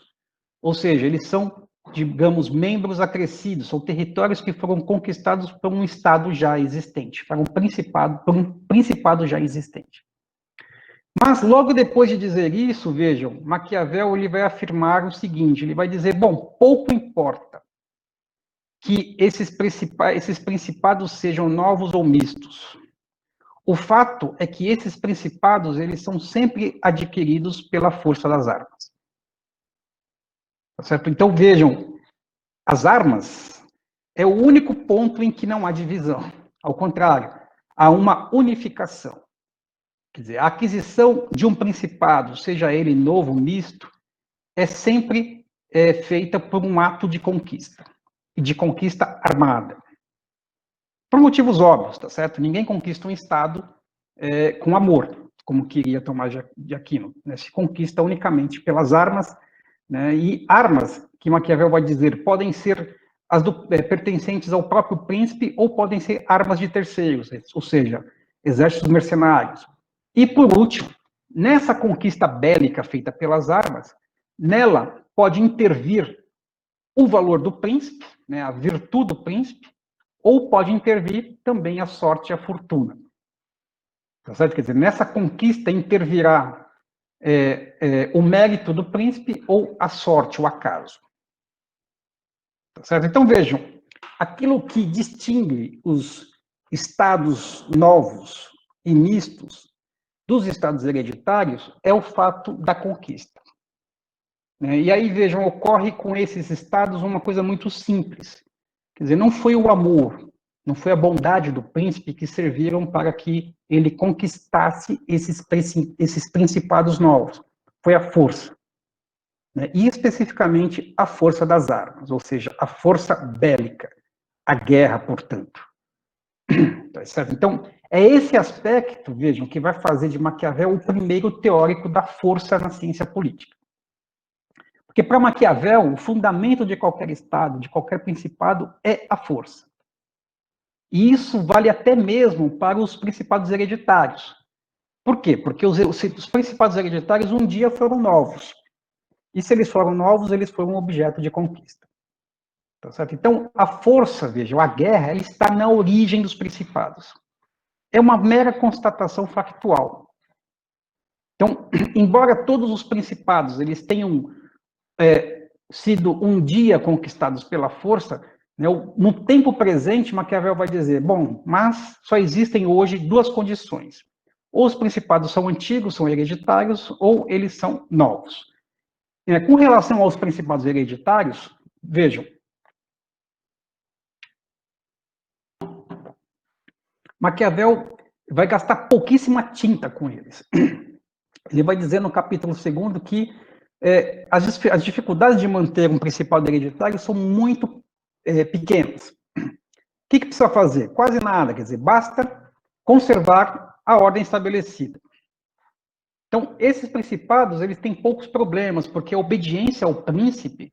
ou seja, eles são, digamos, membros acrescidos, são territórios que foram conquistados por um Estado já existente, por um principado já existente. Mas, logo depois de dizer isso, vejam, Maquiavel ele vai afirmar o seguinte, ele vai dizer, bom, pouco importa que esses principados sejam novos ou mistos. O fato é que esses principados, eles são sempre adquiridos pela força das armas. Tá certo? Então, vejam, as armas é o único ponto em que não há divisão. Ao contrário, há uma unificação. Quer dizer, a aquisição de um principado, seja ele novo, misto, é sempre feita por um ato de conquista, e de conquista armada. Por motivos óbvios, tá certo? Ninguém conquista um Estado com amor, como queria Tomás de Aquino. Né? Se conquista unicamente pelas armas, né? E armas, que Maquiavel vai dizer, podem ser pertencentes ao próprio príncipe ou podem ser armas de terceiros, ou seja, exércitos mercenários. E, por último, nessa conquista bélica feita pelas armas, nela pode intervir o valor do príncipe, né, a virtude do príncipe, ou pode intervir também a sorte e a fortuna. Tá certo? Quer dizer, nessa conquista intervirá o mérito do príncipe ou a sorte, o acaso. Tá certo? Então, vejam, aquilo que distingue os estados novos e mistos dos estados hereditários é o fato da conquista. E aí, vejam, ocorre com esses estados uma coisa muito simples. Quer dizer, não foi o amor, não foi a bondade do príncipe que serviram para que ele conquistasse esses principados novos. Foi a força. E especificamente a força das armas, ou seja, a força bélica, a guerra, portanto. Tá certo? Então, é esse aspecto, vejam, que vai fazer de Maquiavel o primeiro teórico da força na ciência política. Porque para Maquiavel, o fundamento de qualquer Estado, de qualquer principado, é a força. E isso vale até mesmo para os principados hereditários. Por quê? Porque os principados hereditários um dia foram novos. E se eles foram novos, eles foram objeto de conquista. Tá certo? Então, a força, vejam, a guerra, ela está na origem dos principados. É uma mera constatação factual. Então, embora todos os principados eles tenham sido um dia conquistados pela força, né, no tempo presente, Maquiavel vai dizer, bom, mas só existem hoje duas condições. Ou os principados são antigos, são hereditários, ou eles são novos. Com relação aos principados hereditários, vejam, Maquiavel vai gastar pouquíssima tinta com eles. Ele vai dizer no capítulo 2º que as dificuldades de manter um principado hereditário são muito pequenas. O que precisa fazer? Quase nada, quer dizer, basta conservar a ordem estabelecida. Então, esses principados, eles têm poucos problemas, porque a obediência ao príncipe,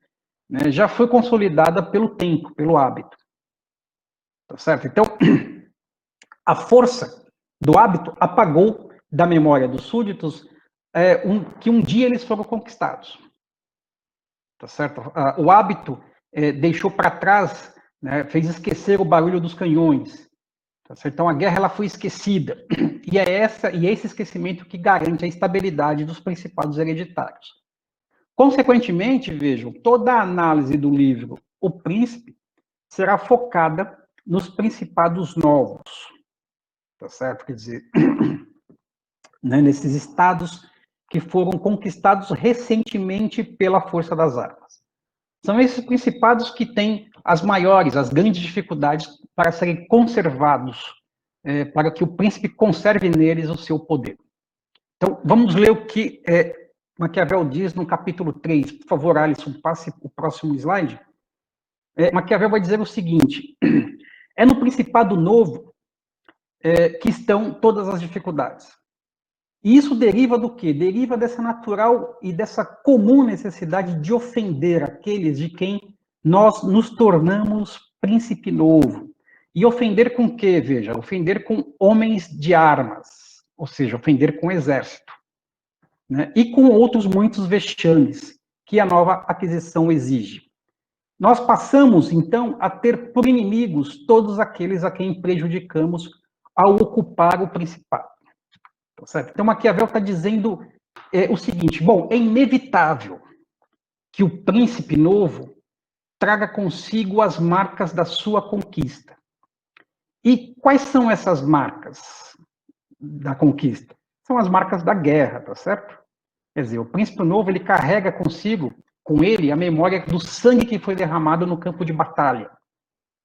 né, já foi consolidada pelo tempo, pelo hábito. Tá certo? Então, a força do hábito apagou da memória dos súditos que um dia eles foram conquistados. Tá certo? O hábito deixou para trás, né, fez esquecer o barulho dos canhões. Tá certo? Então, a guerra ela foi esquecida. E é esse esquecimento que garante a estabilidade dos principados hereditários. Consequentemente, vejam, toda a análise do livro O Príncipe será focada nos principados novos. Tá certo? Quer dizer, né, nesses estados que foram conquistados recentemente pela força das armas. São esses principados que têm as maiores, as grandes dificuldades para serem conservados, para que o príncipe conserve neles o seu poder. Então, vamos ler o que Maquiavel diz no capítulo 3. Por favor, Alisson, passe o próximo slide. Maquiavel vai dizer o seguinte: é no principado novo que estão todas as dificuldades. E isso deriva do quê? Deriva dessa natural e dessa comum necessidade de ofender aqueles de quem nós nos tornamos príncipe novo. E ofender com o quê? Veja, ofender com homens de armas, ou seja, ofender com exército, né? E com outros muitos vexames que a nova aquisição exige. Nós passamos, então, a ter por inimigos todos aqueles a quem prejudicamos ao ocupar o principado. Certo? Então, Maquiavel está dizendo o seguinte: bom, é inevitável que o príncipe novo traga consigo as marcas da sua conquista. E quais são essas marcas da conquista? São as marcas da guerra, tá certo? Quer dizer, o príncipe novo, ele carrega consigo, com ele, a memória do sangue que foi derramado no campo de batalha.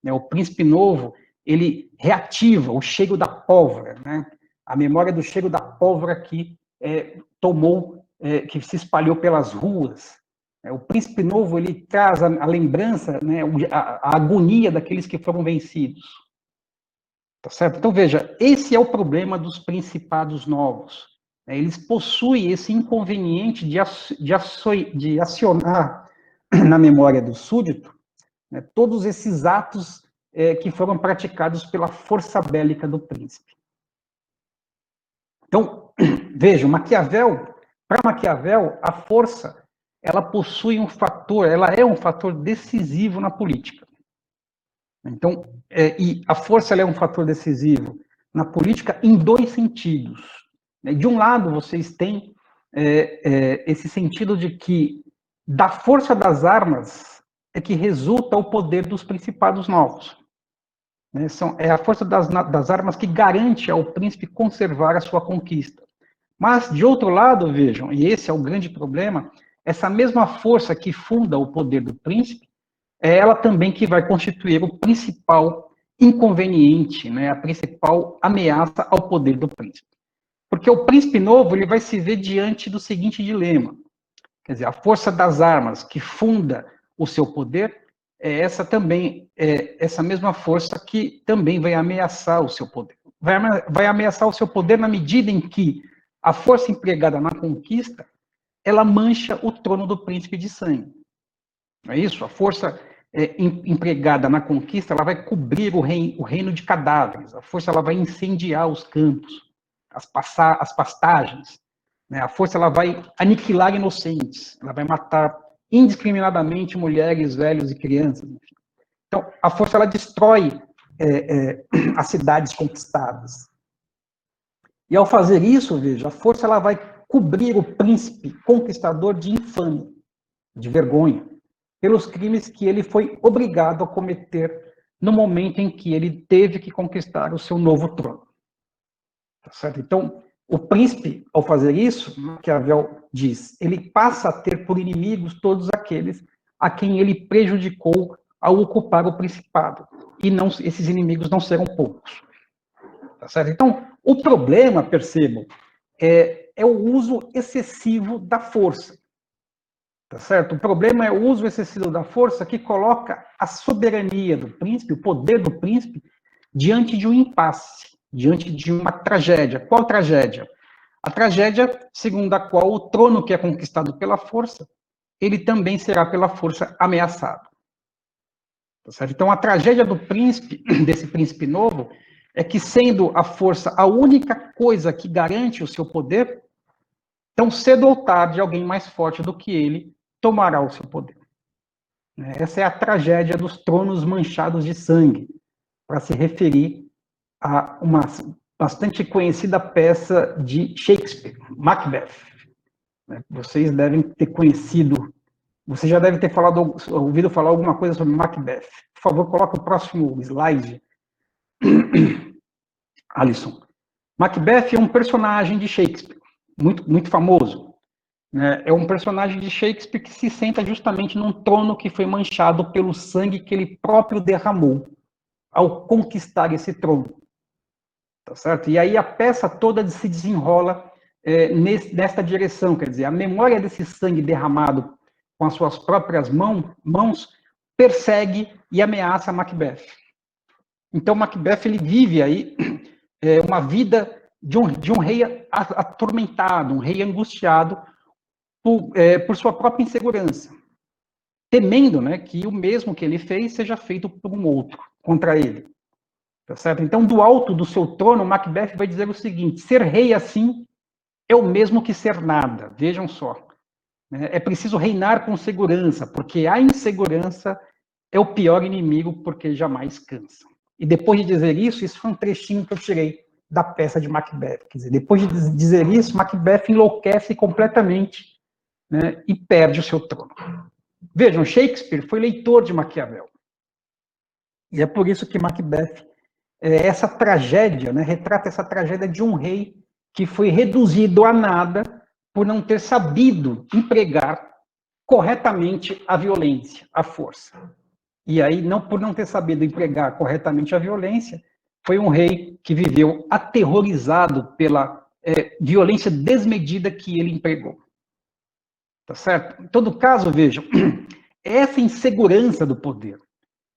O príncipe novo, ele reativa o cheiro da pólvora, né? A memória do cheiro da pólvora que que se espalhou pelas ruas. O príncipe novo, ele traz a lembrança, né, a agonia daqueles que foram vencidos. Tá certo? Então, veja, esse é o problema dos principados novos. Eles possuem esse inconveniente de acionar na memória do súdito, né, todos esses atos que foram praticados pela força bélica do príncipe. Então, vejam, para Maquiavel, a força, ela possui ela é um fator decisivo na política. Então, e a força ela é um fator decisivo na política em dois sentidos. De um lado, vocês têm esse sentido de que da força das armas é que resulta o poder dos principados novos. É a força das armas que garante ao príncipe conservar a sua conquista. Mas, de outro lado, vejam, e esse é o grande problema, essa mesma força que funda o poder do príncipe, é ela também que vai constituir o principal inconveniente, né, a principal ameaça ao poder do príncipe. Porque o príncipe novo, ele vai se ver diante do seguinte dilema. Quer dizer, a força das armas que funda o seu poder essa mesma força que também vai ameaçar o seu poder. Vai ameaçar o seu poder na medida em que a força empregada na conquista, ela mancha o trono do príncipe de sangue. Não é isso? A força empregada na conquista, ela vai cobrir o reino de cadáveres. A força ela vai incendiar os campos, as pastagens. Né? A força ela vai aniquilar inocentes. Ela vai matar indiscriminadamente mulheres, velhos e crianças. Enfim. Então, a força ela destrói as cidades conquistadas. E ao fazer isso, veja, a força ela vai cobrir o príncipe conquistador de infâmia, de vergonha, pelos crimes que ele foi obrigado a cometer no momento em que ele teve que conquistar o seu novo trono. Tá certo? Então, o príncipe, ao fazer isso, Maquiavel diz, ele passa a ter por inimigos todos aqueles a quem ele prejudicou ao ocupar o principado. E esses inimigos não serão poucos. Tá certo? Então, O problema, percebam, é o uso excessivo da força. Tá certo? O problema é o uso excessivo da força que coloca a soberania do príncipe, o poder do príncipe, diante de um impasse, diante de uma tragédia. Qual tragédia? A tragédia segundo a qual o trono que é conquistado pela força, ele também será pela força ameaçado. Tá certo? Então, a tragédia do príncipe, desse príncipe novo, é que sendo a força a única coisa que garante o seu poder, tão cedo ou tarde, alguém mais forte do que ele tomará o seu poder. Essa é a tragédia dos tronos manchados de sangue, para se referir a uma bastante conhecida peça de Shakespeare, Macbeth. Vocês devem ter conhecido, você já deve ter ouvido falar alguma coisa sobre Macbeth. Por favor, coloque o próximo slide. Alisson. Macbeth é um personagem de Shakespeare, muito famoso. É um personagem de Shakespeare que se senta justamente num trono que foi manchado pelo sangue que ele próprio derramou ao conquistar esse trono. Tá certo? E aí a peça toda se desenrola nesta direção, quer dizer, a memória desse sangue derramado com as suas próprias mãos persegue e ameaça Macbeth. Então Macbeth ele vive aí uma vida de um rei atormentado, um rei angustiado por sua própria insegurança, temendo, né, que o mesmo que ele fez seja feito por um outro contra ele. Tá certo? Então, do alto do seu trono, Macbeth vai dizer o seguinte: ser rei assim é o mesmo que ser nada. Vejam só. É preciso reinar com segurança, porque a insegurança é o pior inimigo, porque jamais cansa. E depois de dizer isso foi um trechinho que eu tirei da peça de Macbeth. Quer dizer, depois de dizer isso, Macbeth enlouquece completamente, né, e perde o seu trono. Vejam, Shakespeare foi leitor de Maquiavel. E é por isso que Macbeth, essa tragédia, né, retrata essa tragédia de um rei que foi reduzido a nada por não ter sabido empregar corretamente a violência, a força. E aí, por não ter sabido empregar corretamente a violência, foi um rei que viveu aterrorizado pela violência desmedida que ele empregou. Tá certo? Em todo caso, vejam, essa insegurança do poder,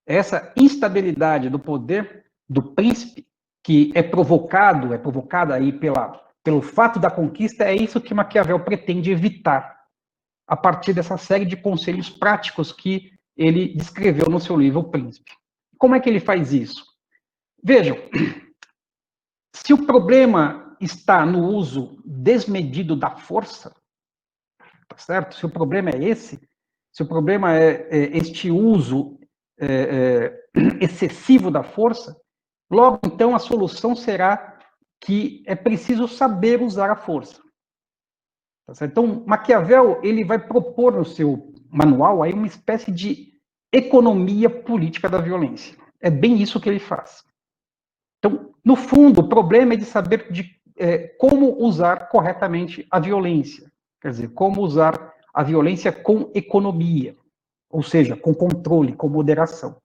essa instabilidade do poder do príncipe, que é provocada aí pelo fato da conquista, é isso que Maquiavel pretende evitar, a partir dessa série de conselhos práticos que ele descreveu no seu livro O Príncipe. Como é que ele faz isso? Vejam, se o problema está no uso desmedido da força, tá certo? Se o problema é esse, se o problema é este uso excessivo da força, logo então a solução será que é preciso saber usar a força. Tá certo? Então, Maquiavel ele vai propor no seu manual aí uma espécie de economia política da violência. É bem isso que ele faz. Então, no fundo, o problema é de saber como usar corretamente a violência. Quer dizer, como usar a violência com economia, ou seja, com controle, com moderação.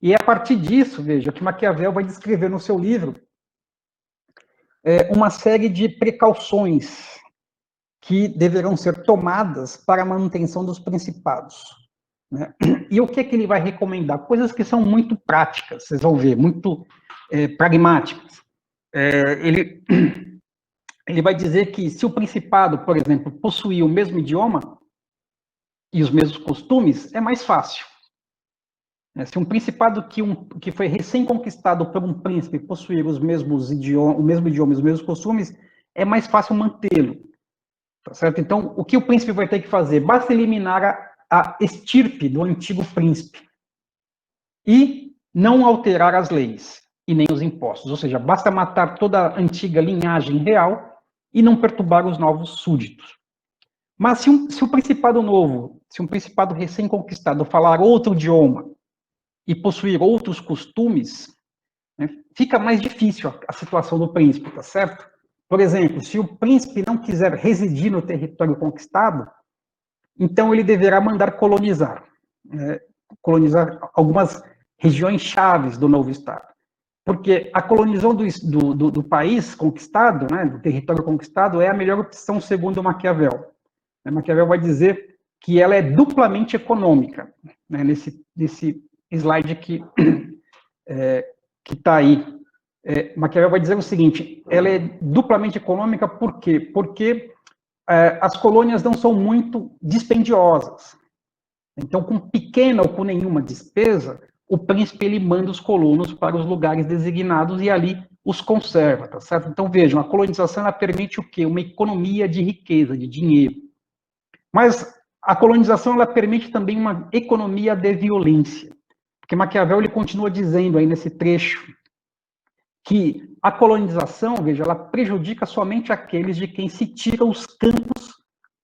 E é a partir disso, veja, que Maquiavel vai descrever no seu livro uma série de precauções que deverão ser tomadas para a manutenção dos principados. Né? E o que é que ele vai recomendar? Coisas que são muito práticas, vocês vão ver, muito pragmáticas. Ele vai dizer que se o principado, por exemplo, possuir o mesmo idioma e os mesmos costumes, é mais fácil. Se um principado que foi recém-conquistado por um príncipe possuir o mesmo idioma e os mesmos costumes, é mais fácil mantê-lo. Tá certo? Então, o que o príncipe vai ter que fazer? Basta eliminar a estirpe do antigo príncipe e não alterar as leis e nem os impostos. Ou seja, basta matar toda a antiga linhagem real e não perturbar os novos súditos. Mas se o principado novo, se um principado recém-conquistado falar outro idioma e possuir outros costumes, né, fica mais difícil a situação do príncipe, tá certo? Por exemplo, se o príncipe não quiser residir no território conquistado, então ele deverá mandar colonizar algumas regiões chaves do novo Estado. Porque a colonização do país conquistado, né, do território conquistado, é a melhor opção segundo Maquiavel. Maquiavel vai dizer que ela é duplamente econômica, né, nesse slide que está aí. Maquiavel vai dizer o seguinte: ela é duplamente econômica por quê? Porque as colônias não são muito dispendiosas. Então, com pequena ou com nenhuma despesa, o príncipe ele manda os colonos para os lugares designados e ali os conserva, tá certo? Então, vejam, a colonização ela permite o quê? Uma economia de riqueza, de dinheiro. Mas a colonização ela permite também uma economia de violência. Porque Maquiavel ele continua dizendo aí nesse trecho que a colonização, veja, ela prejudica somente aqueles de quem se tira os campos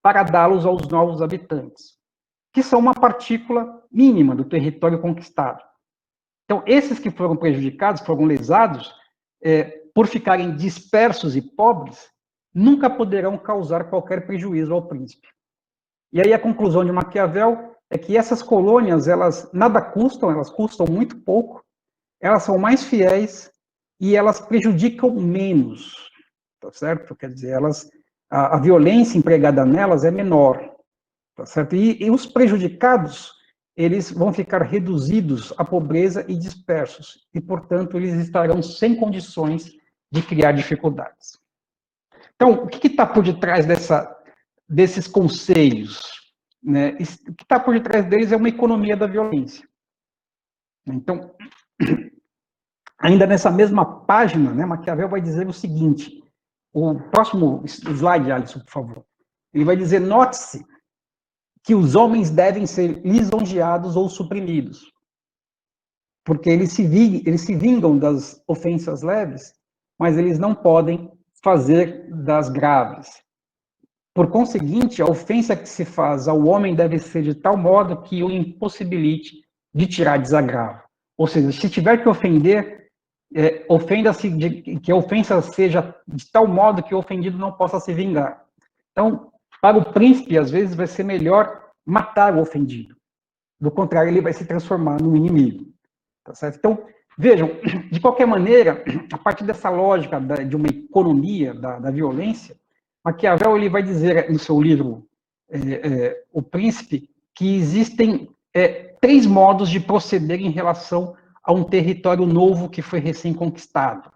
para dá-los aos novos habitantes, que são uma partícula mínima do território conquistado. Então, esses que foram prejudicados, foram lesados, por ficarem dispersos e pobres, nunca poderão causar qualquer prejuízo ao príncipe. E aí a conclusão de Maquiavel é que essas colônias, elas nada custam, elas custam muito pouco, elas são mais fiéis e elas prejudicam menos, tá certo? Quer dizer, a violência empregada nelas é menor, tá certo? E os prejudicados, eles vão ficar reduzidos à pobreza e dispersos, e, portanto, eles estarão sem condições de criar dificuldades. Então, o que está por detrás desses conselhos? Né? O que está por detrás deles é uma economia da violência. Então, ainda nessa mesma página, né, Maquiavel vai dizer o seguinte, o próximo slide, Alisson, por favor. Ele vai dizer, note-se que os homens devem ser lisonjeados ou suprimidos, porque eles se vingam das ofensas leves, mas eles não podem fazer das graves. Por conseguinte, a ofensa que se faz ao homem deve ser de tal modo que o impossibilite de tirar desagravo. Ou seja, se tiver que ofender, ofenda-se, que a ofensa seja de tal modo que o ofendido não possa se vingar. Então, para o príncipe, às vezes, vai ser melhor matar o ofendido. Do contrário, ele vai se transformar num inimigo. Tá certo? Então, vejam, de qualquer maneira, a partir dessa lógica de uma economia da violência, Maquiavel ele vai dizer no seu livro O Príncipe que existem 3 modos de proceder em relação a um território novo que foi recém-conquistado.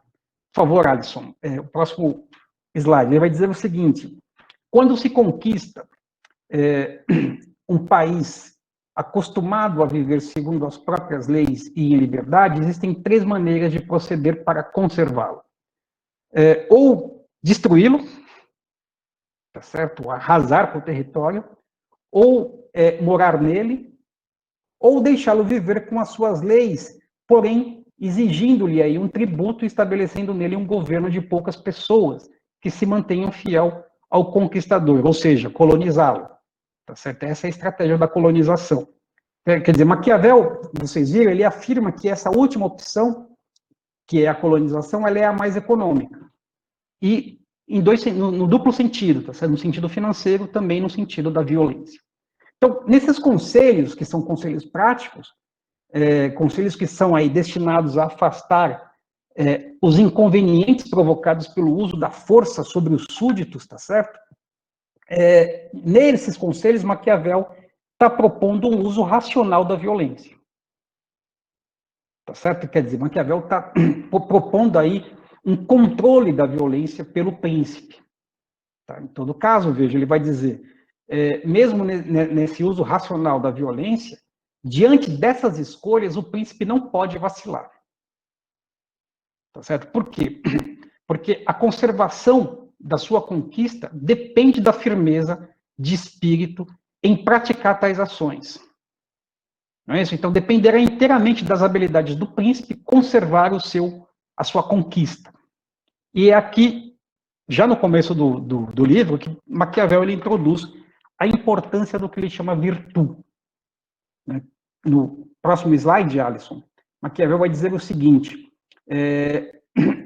Por favor, Alisson, o próximo slide. Ele vai dizer o seguinte: quando se conquista um país acostumado a viver segundo as próprias leis e em liberdade, existem 3 maneiras de proceder para conservá-lo. Ou destruí-lo, tá certo? Arrasar com o território, ou morar nele, ou deixá-lo viver com as suas leis, porém exigindo-lhe aí um tributo e estabelecendo nele um governo de poucas pessoas que se mantenham fiel ao conquistador, ou seja, colonizá-lo. Tá certo? Essa é a estratégia da colonização. Quer dizer, Maquiavel, vocês viram, ele afirma que essa última opção, que é a colonização, ela é a mais econômica. E no duplo sentido, tá certo? No sentido financeiro, também no sentido da violência. Então, nesses conselhos, que são conselhos práticos, conselhos que são aí destinados a afastar os inconvenientes provocados pelo uso da força sobre os súditos, tá certo? Nesses conselhos, Maquiavel está propondo um uso racional da violência. Tá certo? Quer dizer, Maquiavel está propondo aí um controle da violência pelo príncipe. Tá? Em todo caso, veja, ele vai dizer, mesmo nesse uso racional da violência, diante dessas escolhas, o príncipe não pode vacilar. Tá certo? Por quê? Porque a conservação da sua conquista depende da firmeza de espírito em praticar tais ações. Não é isso? Então, dependerá inteiramente das habilidades do príncipe conservar a sua conquista. E é aqui, já no começo do livro, que Maquiavel ele introduz a importância do que ele chama virtude. Né? No próximo slide, Alisson, Maquiavel vai dizer o seguinte,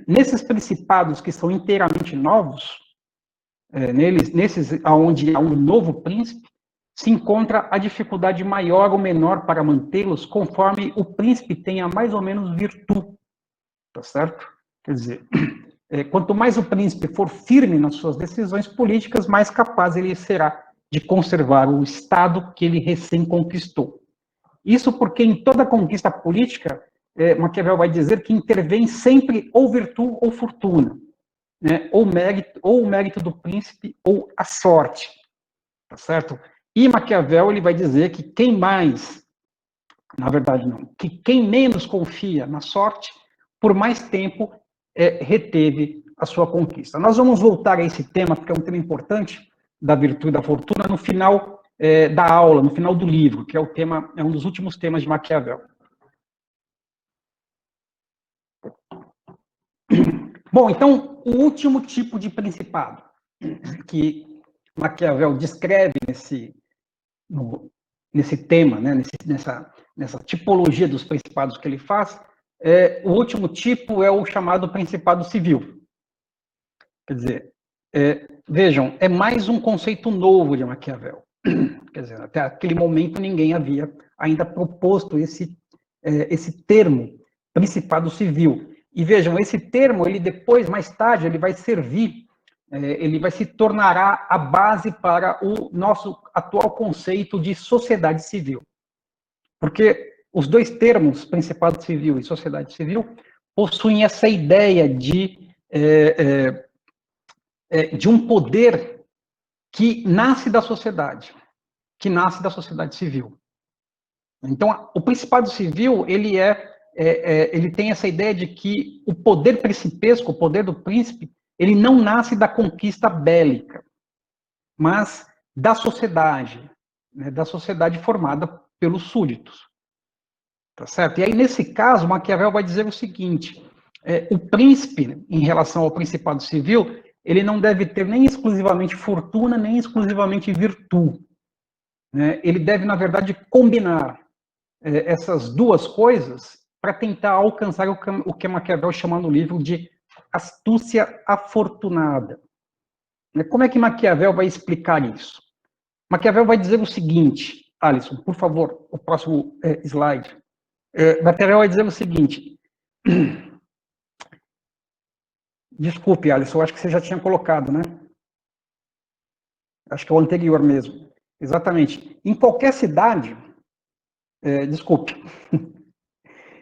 nesses principados que são inteiramente novos, nesses onde há um novo príncipe, se encontra a dificuldade maior ou menor para mantê-los, conforme o príncipe tenha mais ou menos virtude. tá certo? Quer dizer, quanto mais o príncipe for firme nas suas decisões políticas, mais capaz ele será de conservar o Estado que ele recém conquistou. Isso porque em toda conquista política, Maquiavel vai dizer que intervém sempre ou virtude ou fortuna, né? Ou o mérito do príncipe ou a sorte, tá certo? E Maquiavel ele vai dizer que quem mais, na verdade não, que quem menos confia na sorte, por mais tempo reteve a sua conquista. Nós vamos voltar a esse tema, porque é um tema importante, da virtude e da fortuna, no final da aula, no final do livro, que é um dos últimos temas de Maquiavel. Bom, então, o último tipo de principado que Maquiavel descreve nesse tema, né, nessa tipologia dos principados que ele faz, o último tipo é o chamado principado civil. Quer dizer, vejam, é mais um conceito novo de Maquiavel. Quer dizer, até aquele momento ninguém havia ainda proposto esse termo, principado civil. E vejam, esse termo, ele depois, mais tarde, ele vai servir, ele vai se tornará a base para o nosso atual conceito de sociedade civil. Porque os dois termos, principado civil e sociedade civil, possuem essa ideia de um poder que nasce da sociedade civil. Então, o principado civil, ele tem essa ideia de que o poder principesco, o poder do príncipe, ele não nasce da conquista bélica, mas da sociedade, né, da sociedade formada pelos súditos. Tá certo? E aí, nesse caso, Maquiavel vai dizer o seguinte, o príncipe, em relação ao principado civil, ele não deve ter nem exclusivamente fortuna, nem exclusivamente virtude. Né? Ele deve, na verdade, combinar essas duas coisas para tentar alcançar o que Maquiavel chama no livro de astúcia afortunada. Como é que Maquiavel vai explicar isso? Maquiavel vai dizer o seguinte, Alisson, por favor, o próximo slide. Maquiavel vai dizer o seguinte, desculpe, Alisson, acho que você já tinha colocado, né? Acho que é o anterior mesmo. Exatamente. Em qualquer cidade, desculpe,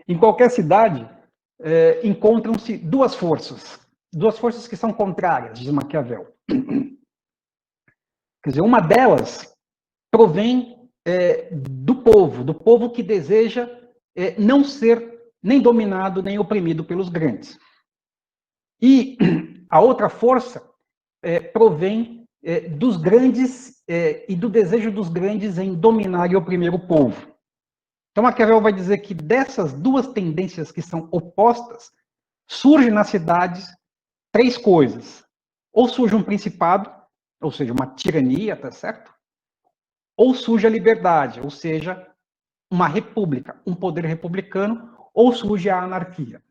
em qualquer cidade, encontram-se duas forças que são contrárias, diz Maquiavel. Quer dizer, uma delas provém do povo que deseja não ser nem dominado, nem oprimido pelos grandes. E a outra força provém dos grandes e do desejo dos grandes em dominar e oprimir o povo. Então, Maquiavel vai dizer que dessas duas tendências que são opostas, surge nas cidades três coisas. Ou surge um principado, ou seja, uma tirania, tá certo? Ou surge a liberdade, ou seja, uma república, um poder republicano, ou surge a anarquia,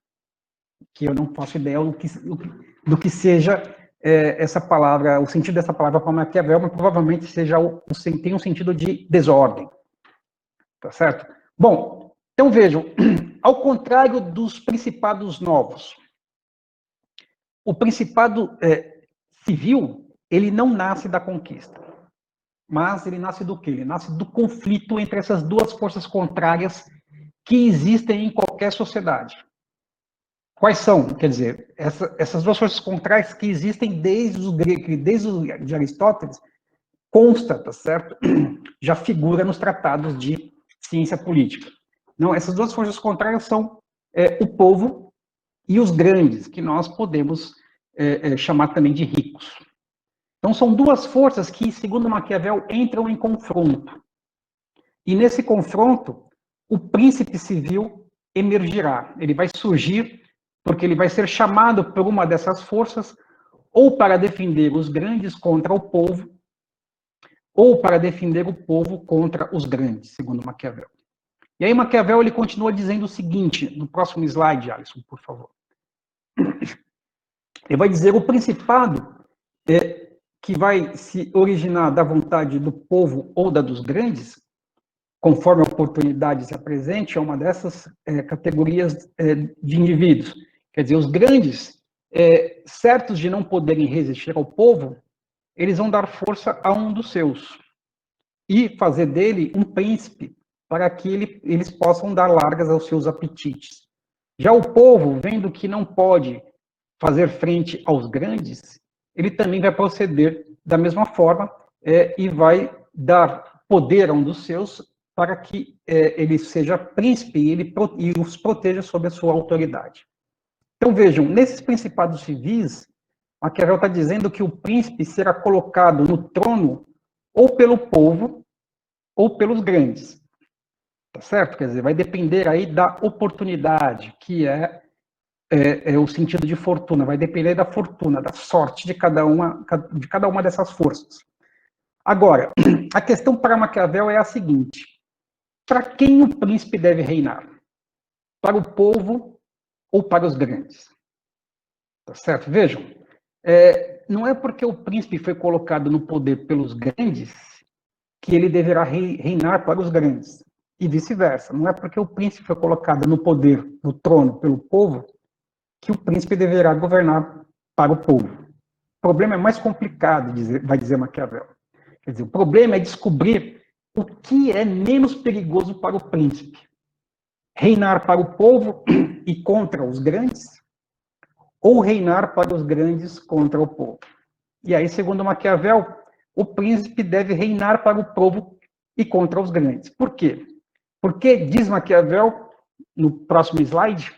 que eu não faço ideia do que seja essa palavra, o sentido dessa palavra para Maquiavel, mas provavelmente tem um sentido de desordem, tá certo? Bom, então vejam, ao contrário dos principados novos, o principado civil, ele não nasce da conquista, mas ele nasce do quê? Ele nasce do conflito entre essas duas forças contrárias que existem em qualquer sociedade. Quais são? Quer dizer, essas duas forças contrárias que existem desde de Aristóteles, consta, tá certo? Já figura nos tratados de ciência política. Não, essas duas forças contrárias são o povo e os grandes, que nós podemos chamar também de ricos. Então, são duas forças que, segundo Maquiavel, entram em confronto. E nesse confronto, o príncipe civil emergirá. Ele vai surgir porque ele vai ser chamado por uma dessas forças ou para defender os grandes contra o povo, ou para defender o povo contra os grandes, segundo Maquiavel. E aí Maquiavel ele continua dizendo o seguinte, no próximo slide, Alisson, por favor. Ele vai dizer o principado que vai se originar da vontade do povo ou da dos grandes, conforme a oportunidade se apresente, é uma dessas categorias de indivíduos. Quer dizer, os grandes, certos de não poderem resistir ao povo, eles vão dar força a um dos seus e fazer dele um príncipe para que eles possam dar largas aos seus apetites. Já o povo, vendo que não pode fazer frente aos grandes, ele também vai proceder da mesma forma e vai dar poder a um dos seus para que ele seja príncipe e os proteja sob a sua autoridade. Então, vejam, nesses principados civis, Maquiavel está dizendo que o príncipe será colocado no trono ou pelo povo ou pelos grandes. Tá certo? Quer dizer, vai depender aí da oportunidade, que é o sentido de fortuna, vai depender da fortuna, da sorte de cada uma dessas forças. Agora, a questão para Maquiavel é a seguinte: para quem o príncipe deve reinar? Para o povo ou para os grandes? Tá certo? Vejam, não é porque o príncipe foi colocado no poder pelos grandes que ele deverá reinar para os grandes. E vice-versa. Não é porque o príncipe foi colocado no poder, no trono, pelo povo, que o príncipe deverá governar para o povo. O problema é mais complicado, vai dizer Maquiavel. Quer dizer, o problema é descobrir o que é menos perigoso para o príncipe. Reinar para o povo e contra os grandes, ou reinar para os grandes contra o povo. E aí, segundo Maquiavel, o príncipe deve reinar para o povo e contra os grandes. Por quê? Porque, diz Maquiavel, no próximo slide,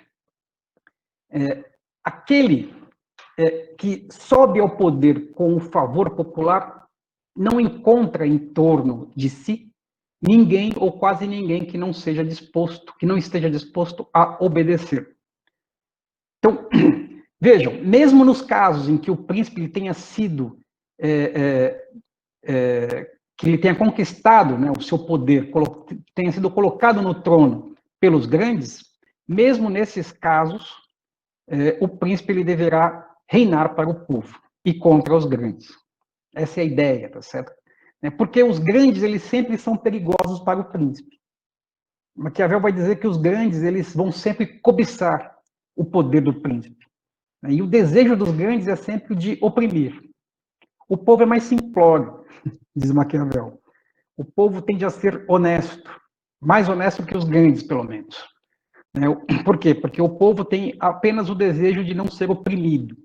aquele que sobe ao poder com o favor popular não encontra em torno de si ninguém ou quase ninguém que não esteja disposto a obedecer. Então, vejam, mesmo nos casos em que o príncipe tenha sido que ele tenha conquistado, né, o seu poder, tenha sido colocado no trono pelos grandes, mesmo nesses casos, o príncipe ele deverá reinar para o povo e contra os grandes. Essa é a ideia, tá certo? Porque os grandes, eles sempre são perigosos para o príncipe. Maquiavel vai dizer que os grandes, eles vão sempre cobiçar o poder do príncipe. E o desejo dos grandes é sempre de oprimir. O povo é mais simplório, diz Maquiavel. O povo tende a ser honesto, mais honesto que os grandes, pelo menos. Por quê? Porque o povo tem apenas o desejo de não ser oprimido.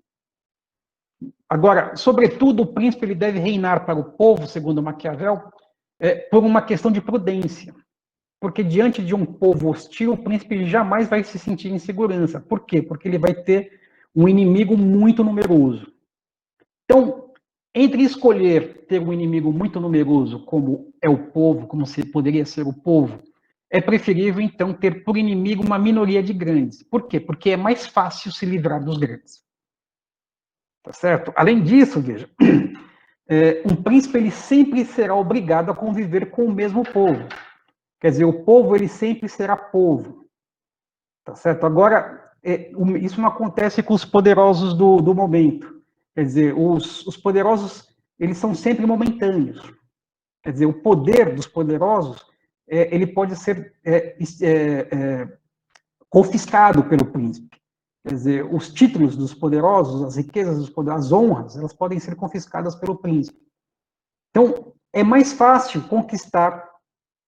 Agora, sobretudo, o príncipe ele deve reinar para o povo, segundo Maquiavel, por uma questão de prudência. Porque diante de um povo hostil, o príncipe jamais vai se sentir em segurança. Por quê? Porque ele vai ter um inimigo muito numeroso. Então, entre escolher ter um inimigo muito numeroso, como é o povo, como poderia ser o povo, é preferível, então, ter por inimigo uma minoria de grandes. Por quê? Porque é mais fácil se livrar dos grandes. Tá certo? Além disso, veja, um príncipe ele sempre será obrigado a conviver com o mesmo povo. Quer dizer, o povo ele sempre será povo. Tá certo? Agora, isso não acontece com os poderosos do momento. Quer dizer, os poderosos, eles são sempre momentâneos. Quer dizer, o poder dos poderosos, ele pode ser confiscado pelo príncipe. Quer dizer, os títulos dos poderosos, as riquezas dos poderosos, as honras, elas podem ser confiscadas pelo príncipe. Então, é mais fácil conquistar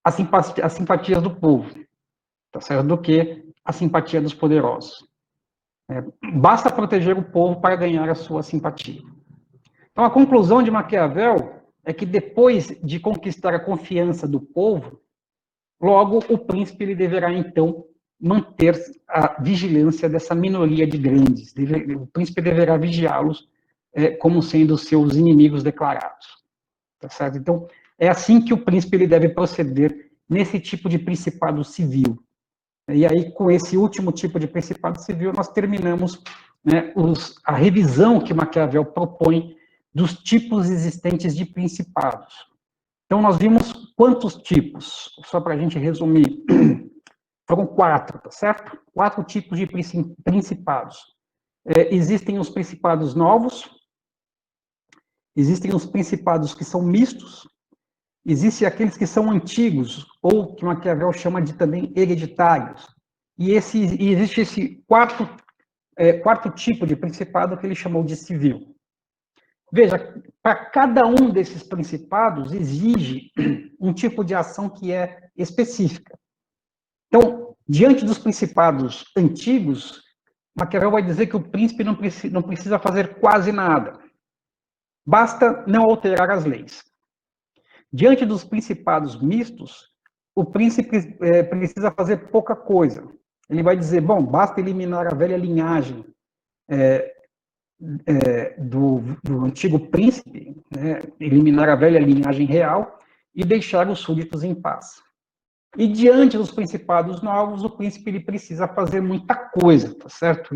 as simpatias do povo, tá certo? Do que a simpatia dos poderosos. Basta proteger o povo para ganhar a sua simpatia. Então, a conclusão de Maquiavel é que depois de conquistar a confiança do povo, logo o príncipe ele deverá, então, manter a vigilância dessa minoria de grandes. O príncipe deverá vigiá-los como sendo seus inimigos declarados. Tá certo? Então, é assim que o príncipe ele deve proceder nesse tipo de principado civil. E aí, com esse último tipo de principado civil, nós terminamos, né, a revisão que Maquiavel propõe dos tipos existentes de principados. Então, nós vimos quantos tipos? Só para a gente resumir. Foram 4, tá certo? 4 tipos de principados. Existem os principados novos, existem os principados que são mistos, existem aqueles que são antigos, ou que Maquiavel chama de também hereditários. E existe esse quarto quarto tipo de principado que ele chamou de civil. Veja, para cada um desses principados exige um tipo de ação que é específica. Então, diante dos principados antigos, Maquiavel vai dizer que o príncipe não precisa fazer quase nada. Basta não alterar as leis. Diante dos principados mistos, o príncipe precisa fazer pouca coisa. Ele vai dizer, bom, basta eliminar a velha linhagem do antigo príncipe, né, eliminar a velha linhagem real e deixar os súditos em paz. E diante dos principados novos, o príncipe ele precisa fazer muita coisa, tá certo?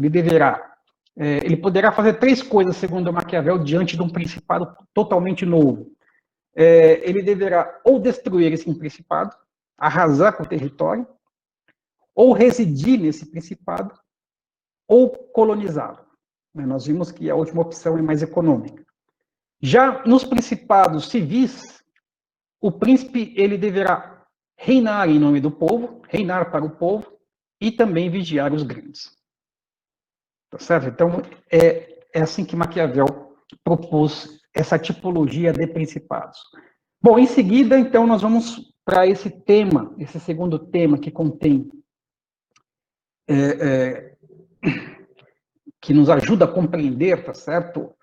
Ele poderá fazer 3 coisas, segundo Maquiavel, diante de um principado totalmente novo. Ele deverá ou destruir esse principado, arrasar com o território, ou residir nesse principado, ou colonizá-lo. Nós vimos que a última opção é mais econômica. Já nos principados civis, o príncipe ele deverá reinar em nome do povo, reinar para o povo, e também vigiar os grandes. Tá certo? Então, é assim que Maquiavel propôs essa tipologia de principados. Bom, em seguida, então, nós vamos para esse tema, esse segundo tema que contém, que nos ajuda a compreender, tá certo,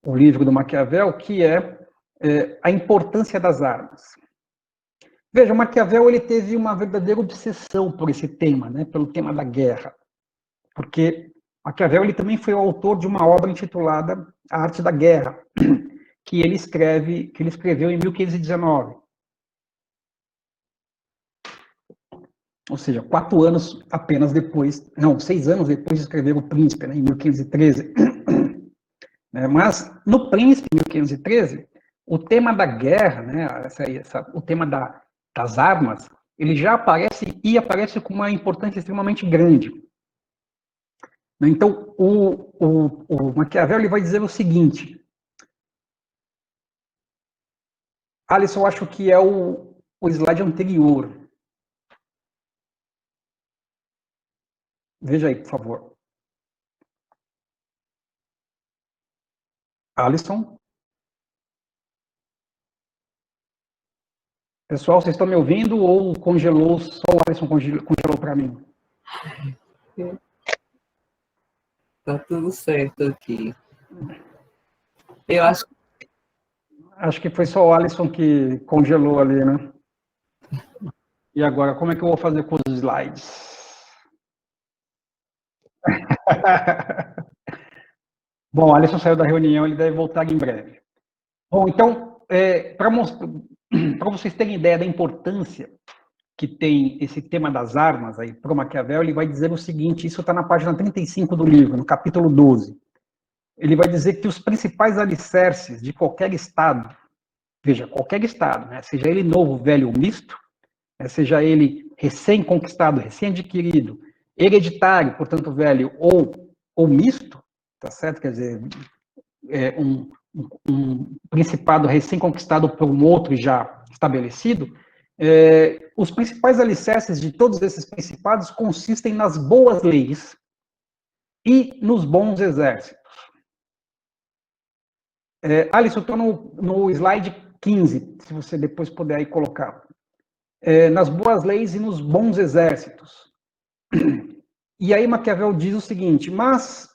o livro do Maquiavel, que é a importância das armas. Veja, Maquiavel ele teve uma verdadeira obsessão por esse tema, né, pelo tema da guerra, porque Maquiavel ele também foi o autor de uma obra intitulada A Arte da Guerra, que ele escreveu em 1519. Ou seja, 4 anos apenas depois, não, 6 anos depois de escrever O Príncipe, né, em 1513. Mas no Príncipe, em 1513, o tema da guerra, né, o tema das armas, ele já aparece com uma importância extremamente grande. Então, o Maquiavel ele vai dizer o seguinte. Alisson, eu acho que é o slide anterior. Veja aí, por favor. Alisson? Pessoal, vocês estão me ouvindo ou congelou, só o Alisson congelou para mim? Tá tudo certo aqui. Eu acho que foi só o Alisson que congelou ali, né? E agora, como é que eu vou fazer com os slides? Bom, o Alisson saiu da reunião, ele deve voltar em breve. Bom, então, para vocês terem ideia da importância que tem esse tema das armas aí para o Maquiavel, ele vai dizer o seguinte, isso está na página 35 do livro, no capítulo 12. Ele vai dizer que os principais alicerces de qualquer Estado, veja, qualquer Estado, né, seja ele novo, velho ou misto, né, seja ele recém-conquistado, recém-adquirido, hereditário, portanto velho, ou misto, tá certo? Quer dizer, um principado recém-conquistado por um outro já estabelecido, os principais alicerces de todos esses principados consistem nas boas leis e nos bons exércitos. Alisson, eu estou no slide 15, se você depois puder aí colocar. Nas boas leis e nos bons exércitos. E aí Maquiavel diz o seguinte, mas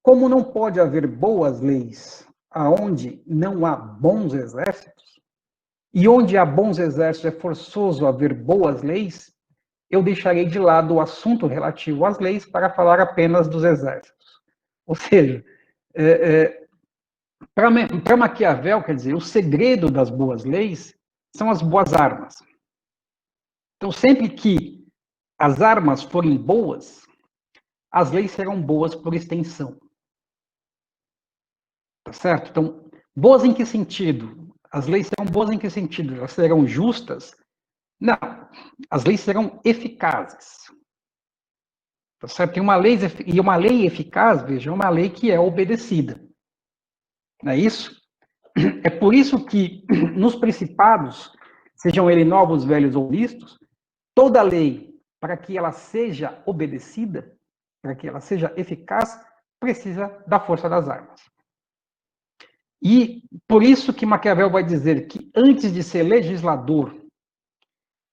como não pode haver boas leis aonde não há bons exércitos, e onde há bons exércitos é forçoso haver boas leis, eu deixarei de lado o assunto relativo às leis para falar apenas dos exércitos. Ou seja, para Maquiavel, quer dizer, o segredo das boas leis são as boas armas. Então, sempre que as armas forem boas, as leis serão boas por extensão. Tá certo? Então, boas em que sentido? As leis serão boas em que sentido? Elas serão justas? Não. As leis serão eficazes. Tá certo? E uma lei eficaz, veja, é uma lei que é obedecida. Não é isso? É por isso que nos principados, sejam eles novos, velhos ou mistos, toda lei, para que ela seja obedecida, para que ela seja eficaz, precisa da força das armas. E por isso que Maquiavel vai dizer que antes de ser legislador,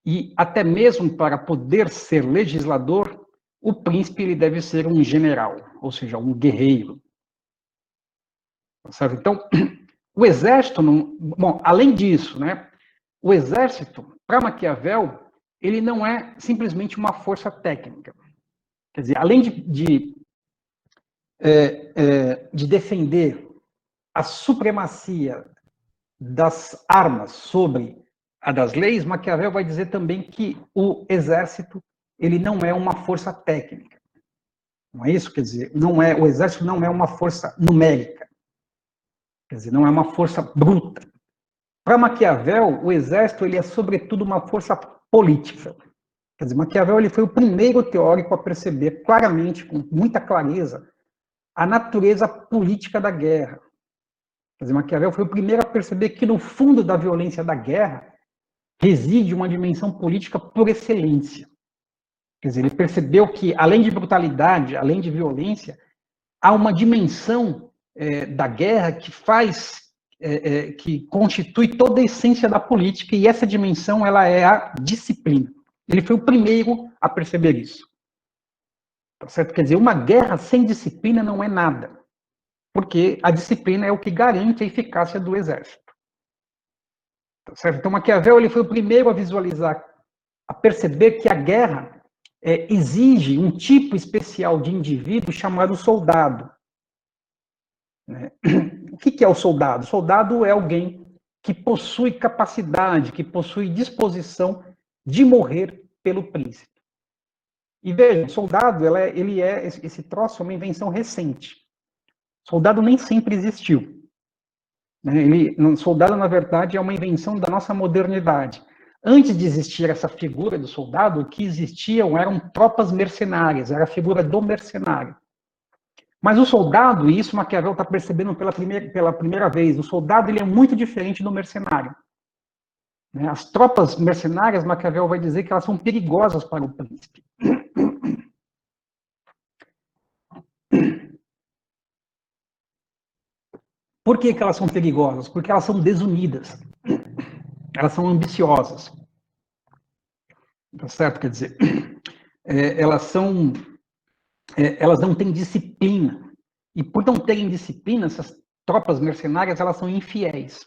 e até mesmo para poder ser legislador, o príncipe ele deve ser um general, ou seja, um guerreiro. Certo? Então, o exército, bom, além disso, né, o exército, para Maquiavel, ele não é simplesmente uma força técnica. Quer dizer, além de defender a supremacia das armas sobre a das leis, Maquiavel vai dizer também que o exército ele não é uma força técnica. Não é isso? Quer dizer, o exército não é uma força numérica. Quer dizer, não é uma força bruta. Para Maquiavel, o exército ele é, sobretudo, uma força política. Quer dizer, Maquiavel ele foi o primeiro teórico a perceber claramente, com muita clareza, a natureza política da guerra. Quer dizer, Maquiavel foi o primeiro a perceber que, no fundo da violência da guerra, reside uma dimensão política por excelência. Quer dizer, ele percebeu que, além de brutalidade, além de violência, há uma dimensão da guerra que que constitui toda a essência da política, e essa dimensão ela é a disciplina. Ele foi o primeiro a perceber isso. Tá certo? Quer dizer, uma guerra sem disciplina não é nada, porque a disciplina é o que garante a eficácia do exército. Tá certo? Então, Maquiavel ele foi o primeiro a visualizar, a perceber que a guerra exige um tipo especial de indivíduo chamado soldado. Né? O que é o soldado? O soldado é alguém que possui capacidade, que possui disposição de morrer pelo príncipe. E veja, o soldado, esse troço é uma invenção recente. O soldado nem sempre existiu. O soldado, na verdade, é uma invenção da nossa modernidade. Antes de existir essa figura do soldado, o que existiam eram tropas mercenárias, era a figura do mercenário. Mas o soldado, e isso Maquiavel está percebendo pela primeira vez, o soldado ele é muito diferente do mercenário. As tropas mercenárias, Maquiavel vai dizer que elas são perigosas para o príncipe. Por que elas são perigosas? Porque elas são desunidas. Elas são ambiciosas. Tá certo? Quer dizer, elas não têm disciplina. E por não terem disciplina, essas tropas mercenárias, elas são infiéis.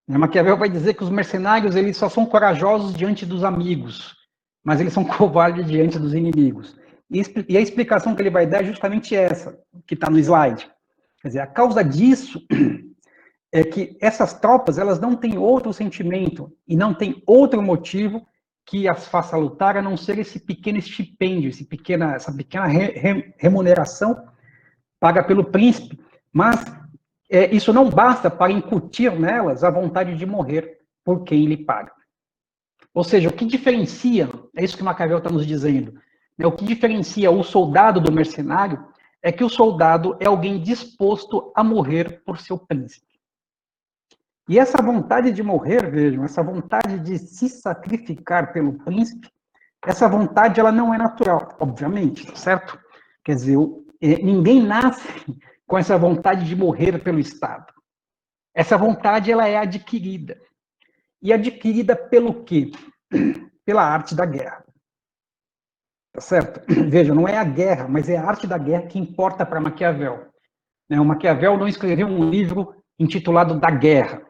Maquiavel vai dizer que os mercenários eles só são corajosos diante dos amigos, mas eles são covardes diante dos inimigos. E a explicação que ele vai dar é justamente essa, que está no slide. Quer dizer, a causa disso é que essas tropas elas não têm outro sentimento e não têm outro motivo que as faça lutar a não ser esse pequeno estipêndio, essa pequena remuneração paga pelo príncipe, mas isso não basta para incutir nelas a vontade de morrer por quem lhe paga. Ou seja, o que diferencia, é isso que Maquiavel está nos dizendo, o que diferencia o soldado do mercenário é que o soldado é alguém disposto a morrer por seu príncipe. E essa vontade de morrer, vejam, essa vontade de se sacrificar pelo príncipe, essa vontade ela não é natural, obviamente, certo? Quer dizer, ninguém nasce com essa vontade de morrer pelo Estado. Essa vontade ela é adquirida. E adquirida pelo quê? Pela arte da guerra. Tá certo? Veja, não é a guerra, mas é a arte da guerra que importa para Maquiavel. O Maquiavel não escreveu um livro intitulado Da Guerra.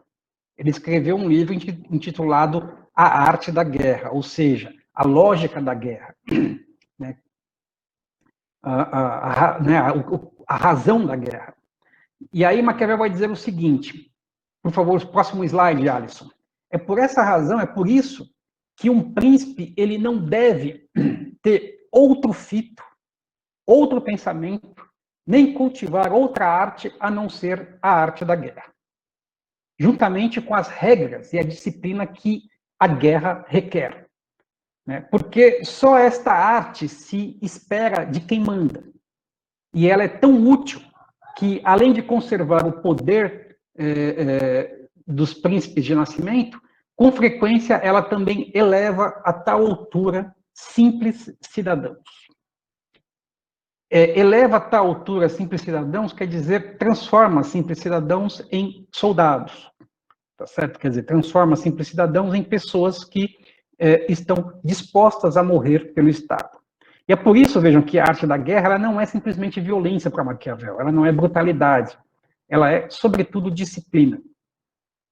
Ele escreveu um livro intitulado A Arte da Guerra, ou seja, a lógica da guerra. A razão da guerra. E aí Maquiavel vai dizer o seguinte, por favor, próximo slide, Alisson. É por essa razão, é por isso que um príncipe ele não deve ter outro fito, outro pensamento, nem cultivar outra arte a não ser a arte da guerra. Juntamente com as regras e a disciplina que a guerra requer. Porque só esta arte se espera de quem manda. E ela é tão útil que, além de conservar o poder dos príncipes de nascimento, com frequência ela também eleva a tal altura simples cidadãos. eleva a tal altura simples cidadãos, quer dizer, transforma simples cidadãos em soldados, tá certo? Quer dizer, transforma simples cidadãos em pessoas que estão dispostas a morrer pelo Estado. E é por isso, vejam, que a arte da guerra ela não é simplesmente violência para Maquiavel, ela não é brutalidade, ela é, sobretudo, disciplina.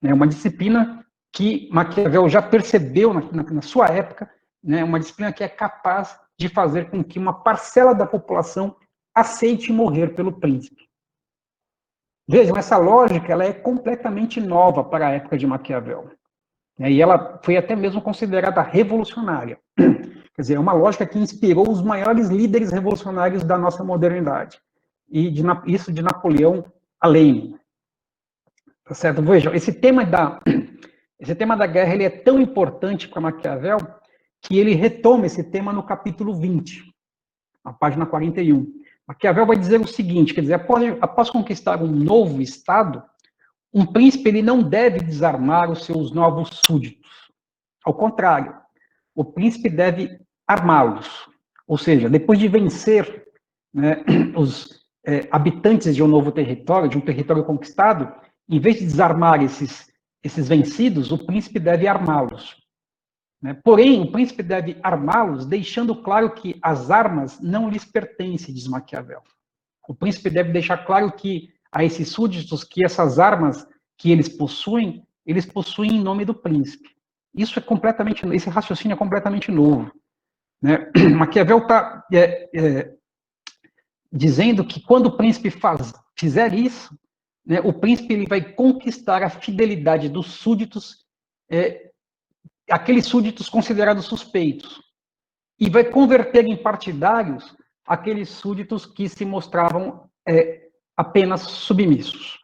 É uma disciplina que Maquiavel já percebeu na sua época, né, uma disciplina que é capaz de fazer com que uma parcela da população aceite morrer pelo príncipe. Vejam, essa lógica ela é completamente nova para a época de Maquiavel. E ela foi até mesmo considerada revolucionária. Quer dizer, é uma lógica que inspirou os maiores líderes revolucionários da nossa modernidade. E isso de Napoleão a Lenin. Tá certo? Vejam, esse tema da guerra ele é tão importante para Maquiavel que ele retoma esse tema no capítulo 20, na página 41. Maquiavel vai dizer o seguinte, quer dizer, após conquistar um novo Estado, um príncipe ele não deve desarmar os seus novos súditos. Ao contrário, o príncipe deve armá-los. Ou seja, depois de vencer, né, os habitantes de um novo território, de um território conquistado, em vez de desarmar esses vencidos, o príncipe deve armá-los. Né? Porém, o príncipe deve armá-los, deixando claro que as armas não lhes pertencem, diz Maquiavel. O príncipe deve deixar claro que a esses súditos que essas armas que eles possuem em nome do príncipe. Esse raciocínio é completamente novo. Né? Maquiavel está dizendo que quando o príncipe fizer isso, né, o príncipe ele vai conquistar a fidelidade dos súditos, aqueles súditos considerados suspeitos, e vai converter em partidários aqueles súditos que se mostravam apenas submissos.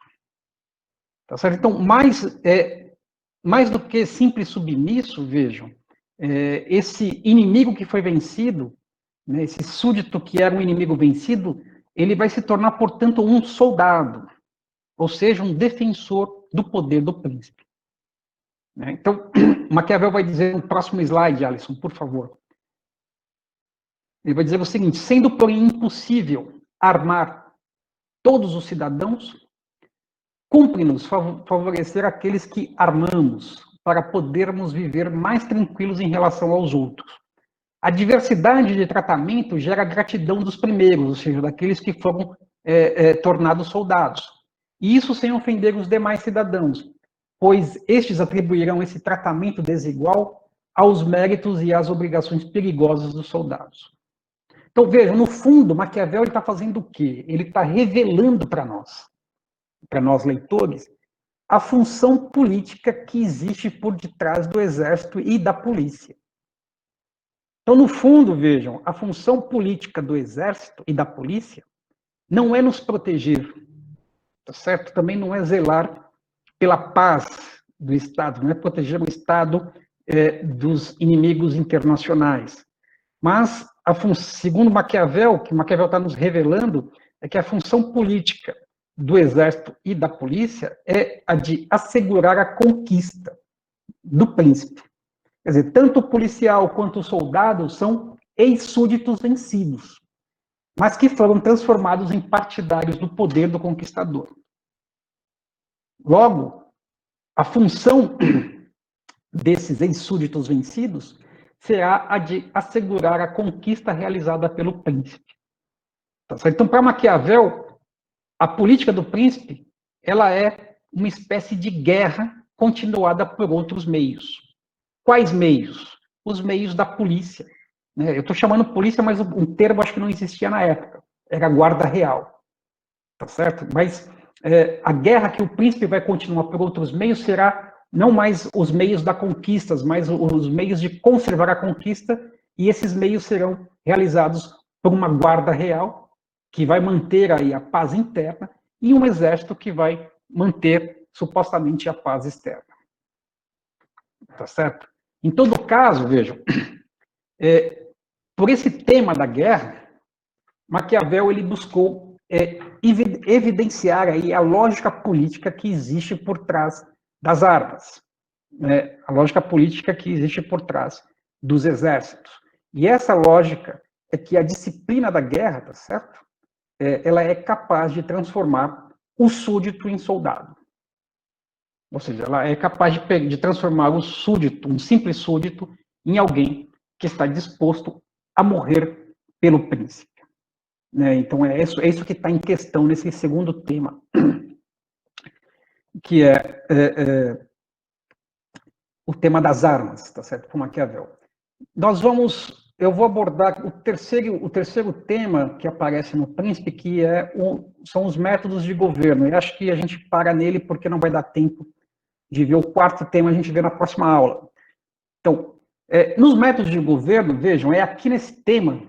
Tá certo? Então, mais do que simples submisso, vejam, esse inimigo que foi vencido, né, esse súdito que era um inimigo vencido, ele vai se tornar, portanto, um soldado, ou seja, um defensor do poder do príncipe. Então, Maquiavel vai dizer no próximo slide, Alisson, por favor. Ele vai dizer o seguinte: sendo, porém, impossível armar todos os cidadãos, cumpre-nos favorecer aqueles que armamos, para podermos viver mais tranquilos em relação aos outros. A diversidade de tratamento gera gratidão dos primeiros, ou seja, daqueles que foram tornados soldados. E isso sem ofender os demais cidadãos, pois estes atribuirão esse tratamento desigual aos méritos e às obrigações perigosas dos soldados. Então, vejam, no fundo, Maquiavel está fazendo o quê? Ele está revelando para nós leitores, a função política que existe por detrás do exército e da polícia. Então, no fundo, vejam, a função política do exército e da polícia não é nos proteger, tá certo? Também não é zelar pela paz do Estado, não é proteger o Estado dos inimigos internacionais. Mas, segundo Maquiavel, o que Maquiavel está nos revelando, é que a função política do exército e da polícia é a de assegurar a conquista do príncipe. Quer dizer, tanto o policial quanto o soldado são ex-súditos vencidos, mas que foram transformados em partidários do poder do conquistador. Logo, a função desses ex-súditos vencidos será a de assegurar a conquista realizada pelo príncipe. Então, para Maquiavel, a política do príncipe, ela é uma espécie de guerra continuada por outros meios. Quais meios? Os meios da polícia. Eu estou chamando polícia, mas um termo acho que não existia na época. Era guarda real. Tá certo? Mas a guerra que o príncipe vai continuar por outros meios será não mais os meios da conquista, mas os meios de conservar a conquista, e esses meios serão realizados por uma guarda real, que vai manter aí a paz interna, e um exército que vai manter, supostamente, a paz externa. Tá certo? Em todo caso, vejam, por esse tema da guerra, Maquiavel ele buscou evidenciar aí a lógica política que existe por trás das armas, a lógica política que existe por trás dos exércitos. E essa lógica é que a disciplina da guerra, tá certo? ela é capaz de transformar o súdito em soldado. Ou seja, ela é capaz de transformar o súdito, um simples súdito, em alguém que está disposto a morrer pelo príncipe. Então, é isso que está em questão nesse segundo tema, que é o tema das armas, tá certo? Com Maquiavel. Eu vou abordar o terceiro tema que aparece no Príncipe, que são os métodos de governo. E acho que a gente para nele porque não vai dar tempo de ver o quarto tema, a gente vê na próxima aula. Então, nos métodos de governo, vejam, é aqui nesse tema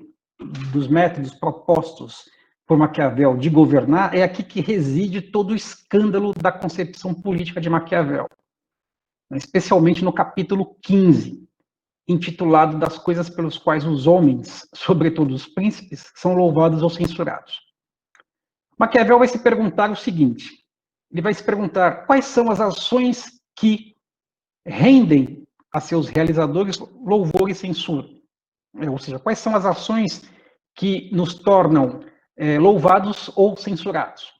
dos métodos propostos por Maquiavel de governar, é aqui que reside todo o escândalo da concepção política de Maquiavel, especialmente no capítulo 15, intitulado Das coisas pelos quais os homens, sobretudo os príncipes, são louvados ou censurados. Maquiavel vai se perguntar o seguinte, ele vai se perguntar quais são as ações que rendem a seus realizadores louvor e censura. Ou seja, quais são as ações que nos tornam louvados ou censurados.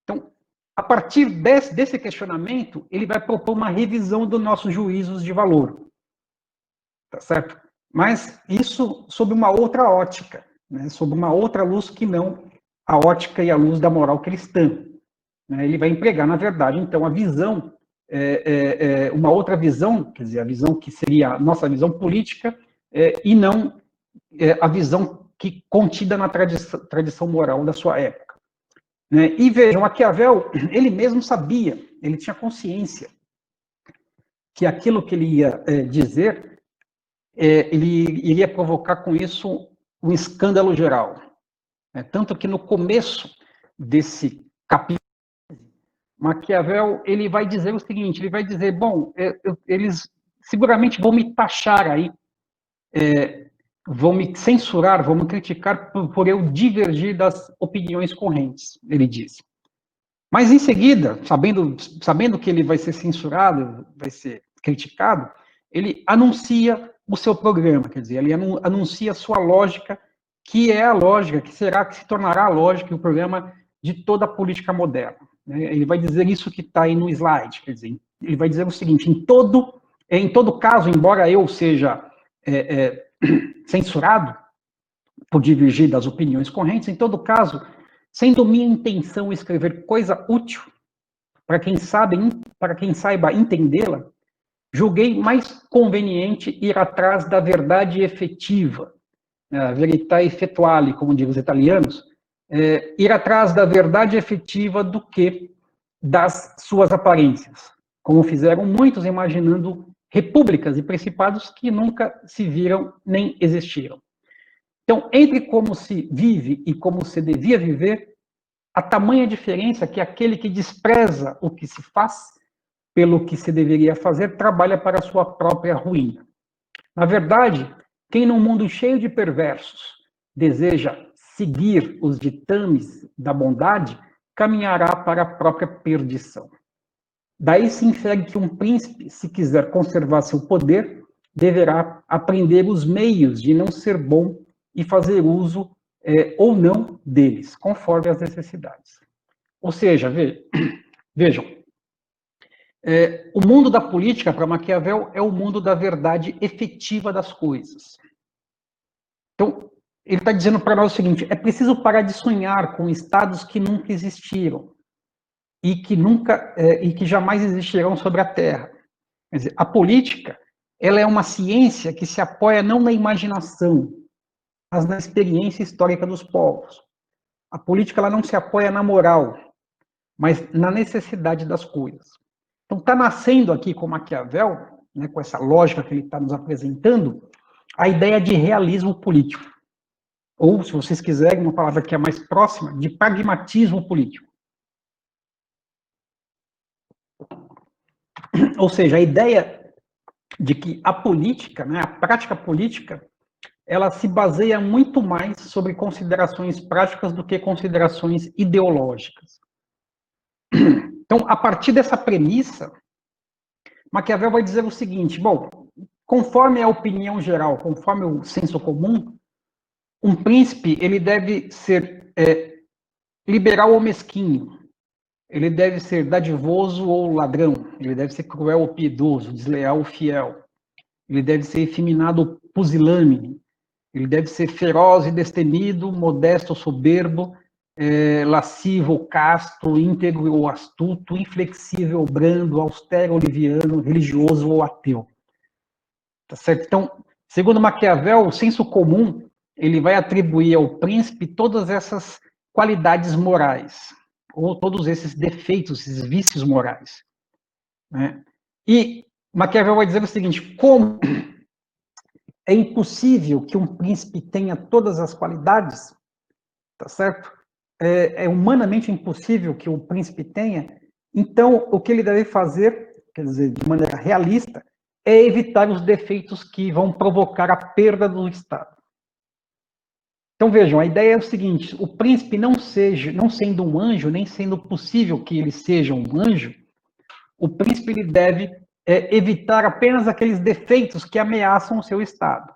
Então, a partir desse questionamento, ele vai propor uma revisão dos nossos juízos de valor. Tá certo? Mas isso sob uma outra ótica, né? Sob uma outra luz que não a ótica e a luz da moral cristã. Ele vai empregar, na verdade, então, a visão, uma outra visão, quer dizer, a visão que seria a nossa visão política, e não a visão que contida na tradição moral da sua época. E vejam, Maquiavel, ele mesmo sabia, ele tinha consciência que aquilo que ele ia dizer, ele iria provocar com isso um escândalo geral. Tanto que no começo desse capítulo, Maquiavel, ele vai dizer o seguinte, ele vai dizer, bom, eles seguramente vão me taxar aí, vão me censurar, vão me criticar por eu divergir das opiniões correntes, ele disse. Mas em seguida, sabendo que ele vai ser censurado, vai ser criticado, ele anuncia o seu programa, quer dizer, ele anuncia a sua lógica, que é a lógica, que se tornará a lógica e o programa de toda a política moderna. Ele vai dizer isso que está aí no slide, quer dizer, ele vai dizer o seguinte, em todo caso, embora eu seja censurado por divergir das opiniões correntes, em todo caso, sendo minha intenção escrever coisa útil para quem saiba entendê-la, julguei mais conveniente ir atrás da verdade efetiva, a verità effettuale, como dizem os italianos, ir atrás da verdade efetiva do que das suas aparências, como fizeram muitos imaginando repúblicas e principados que nunca se viram nem existiram. Então, entre como se vive e como se devia viver, há tamanha diferença que aquele que despreza o que se faz pelo que se deveria fazer trabalha para a sua própria ruína. Na verdade, quem num mundo cheio de perversos deseja seguir os ditames da bondade, caminhará para a própria perdição. Daí se infere que um príncipe, se quiser conservar seu poder, deverá aprender os meios de não ser bom e fazer uso ou não deles, conforme as necessidades. Ou seja, vejam, o mundo da política, para Maquiavel, é o mundo da verdade efetiva das coisas. Então, ele está dizendo para nós o seguinte, é preciso parar de sonhar com estados que nunca existiram e que jamais existirão sobre a Terra. Quer dizer, a política, ela é uma ciência que se apoia não na imaginação, mas na experiência histórica dos povos. A política, ela não se apoia na moral, mas na necessidade das coisas. Então, está nascendo aqui com Maquiavel, com essa lógica que ele está nos apresentando, a ideia de realismo político. Ou, se vocês quiserem, uma palavra que é mais próxima, de pragmatismo político. Ou seja, a ideia de que a política, a prática política, ela se baseia muito mais sobre considerações práticas do que considerações ideológicas. Então, a partir dessa premissa, Maquiavel vai dizer o seguinte, bom, conforme a opinião geral, conforme o senso comum, um príncipe, ele deve ser liberal ou mesquinho, ele deve ser dadivoso ou ladrão, ele deve ser cruel ou piedoso, desleal ou fiel, ele deve ser efeminado ou pusilânime, ele deve ser feroz e destemido, modesto ou soberbo, lascivo ou casto, íntegro ou astuto, inflexível ou brando, austero ou liviano, religioso ou ateu. Tá certo? Então, segundo Maquiavel, o senso comum, ele vai atribuir ao príncipe todas essas qualidades morais, ou todos esses defeitos, esses vícios morais. Né? E Maquiavel vai dizer o seguinte: como é impossível que um príncipe tenha todas as qualidades, tá certo? É humanamente impossível que o príncipe tenha, então o que ele deve fazer, quer dizer, de maneira realista, é evitar os defeitos que vão provocar a perda do Estado. Então vejam, a ideia é o seguinte: o príncipe não sendo um anjo, nem sendo possível que ele seja um anjo, o príncipe ele deve evitar apenas aqueles defeitos que ameaçam o seu Estado.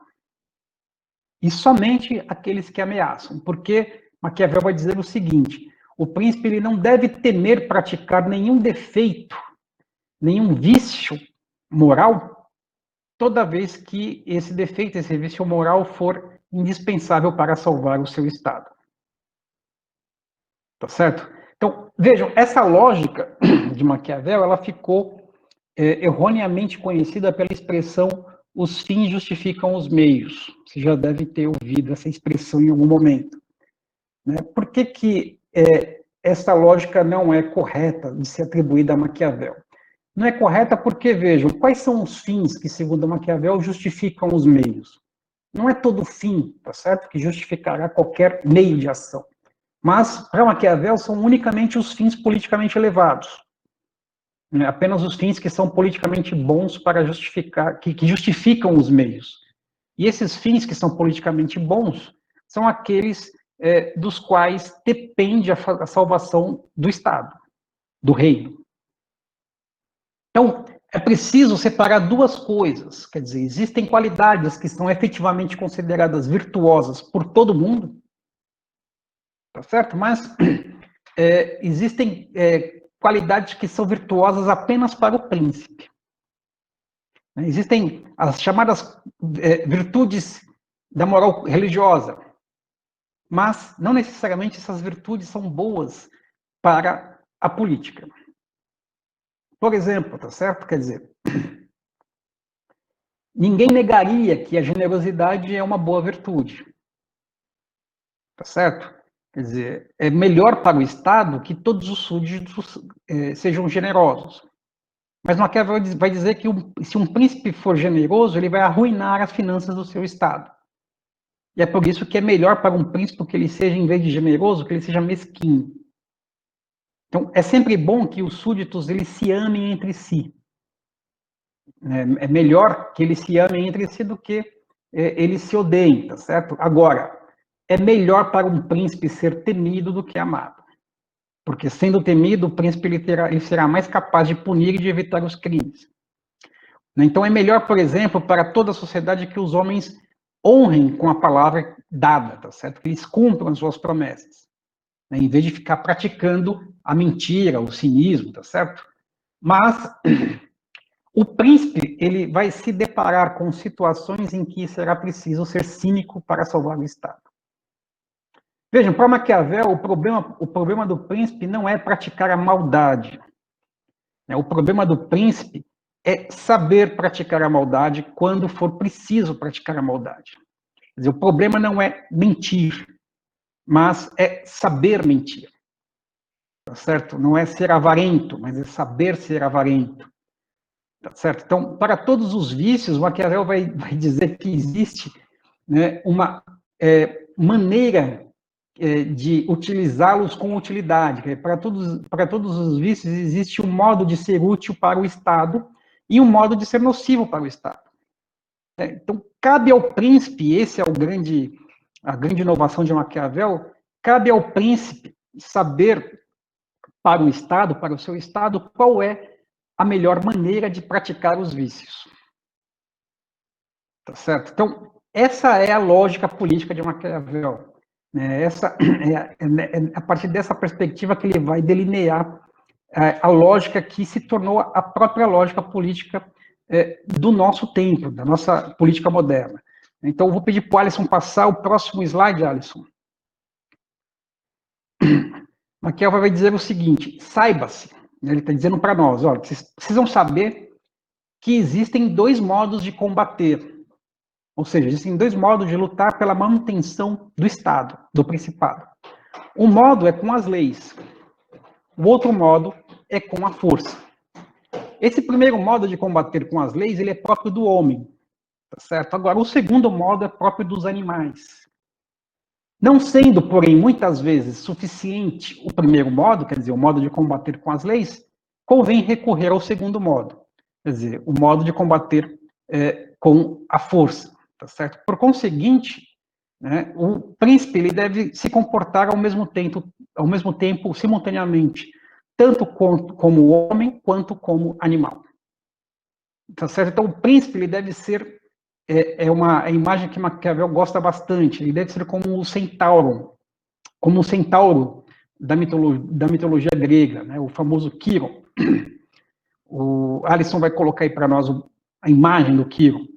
E somente aqueles que ameaçam, porque Maquiavel vai dizer o seguinte: o príncipe ele não deve temer praticar nenhum defeito, nenhum vício moral, toda vez que esse defeito, esse vício moral for indispensável para salvar o seu Estado. Tá certo? Então, vejam, essa lógica de Maquiavel, ela ficou erroneamente conhecida pela expressão os fins justificam os meios. Você já deve ter ouvido essa expressão em algum momento. Né? Por que essa lógica não é correta de ser atribuída a Maquiavel? Não é correta porque, vejam, quais são os fins que, segundo Maquiavel, justificam os meios? Não é todo fim, tá certo, que justificará qualquer meio de ação. Mas, para Maquiavel, são unicamente os fins politicamente elevados. Apenas os fins que são politicamente bons para justificar, que justificam os meios. E esses fins que são politicamente bons são aqueles dos quais depende a salvação do Estado, do reino. Então, é preciso separar duas coisas. Quer dizer, existem qualidades que são efetivamente consideradas virtuosas por todo mundo, tá certo? Mas existem qualidades que são virtuosas apenas para o príncipe. Existem as chamadas virtudes da moral religiosa, mas não necessariamente essas virtudes são boas para a política. Por exemplo, tá certo? Quer dizer, ninguém negaria que a generosidade é uma boa virtude. Tá certo? Quer dizer, é melhor para o Estado que todos os súditos sejam generosos. Mas Maquiavel vai dizer que se um príncipe for generoso, ele vai arruinar as finanças do seu Estado. E é por isso que é melhor para um príncipe que ele seja, em vez de generoso, que ele seja mesquinho. Então, é sempre bom que os súditos eles se amem entre si. É melhor que eles se amem entre si do que eles se odeiem, tá certo? Agora, é melhor para um príncipe ser temido do que amado. Porque, sendo temido, o príncipe ele será mais capaz de punir e de evitar os crimes. Então, é melhor, por exemplo, para toda a sociedade que os homens honrem com a palavra dada, tá certo? Que eles cumpram as suas promessas, né? Em vez de ficar praticando a mentira, o cinismo, tá certo? Mas o príncipe, ele vai se deparar com situações em que será preciso ser cínico para salvar o Estado. Vejam, para Maquiavel, o problema do príncipe não é praticar a maldade. O problema do príncipe é saber praticar a maldade quando for preciso praticar a maldade. Quer dizer, o problema não é mentir, mas é saber mentir. Tá certo? Não é ser avarento, mas é saber ser avarento. Tá certo? Então, para todos os vícios, Maquiavel vai dizer que existe, né, uma maneira de utilizá-los com utilidade. Para todos os vícios existe um modo de ser útil para o Estado e um modo de ser nocivo para o Estado. Então, cabe ao príncipe, esse é a grande inovação de Maquiavel, cabe ao príncipe saber para o Estado, para o seu Estado, qual é a melhor maneira de praticar os vícios. Tá certo? Então, essa é a lógica política de Maquiavel. É a partir dessa perspectiva que ele vai delinear a lógica que se tornou a própria lógica política do nosso tempo, da nossa política moderna. Então, eu vou pedir para o Alisson passar o próximo slide, Alisson. Maquiavel vai dizer o seguinte: saiba-se, ele está dizendo para nós, olha, vocês precisam saber que existem dois modos de combater, ou seja, existem dois modos de lutar pela manutenção do Estado, do Principado. Um modo é com as leis, o outro modo é com a força. Esse primeiro modo de combater com as leis, ele é próprio do homem, tá certo? Agora, o segundo modo é próprio dos animais. Não sendo, porém, muitas vezes suficiente o primeiro modo, quer dizer, o modo de combater com as leis, convém recorrer ao segundo modo, quer dizer, o modo de combater com a força, tá certo? Por conseguinte, né, o príncipe ele deve se comportar ao mesmo tempo, simultaneamente, tanto como homem quanto como animal, tá certo? Então, o príncipe ele deve ser uma imagem que Maquiavel gosta bastante. Ele deve ser como o centauro da mitologia grega, né? O famoso Quiron. O Alisson vai colocar aí para nós a imagem do Quiron.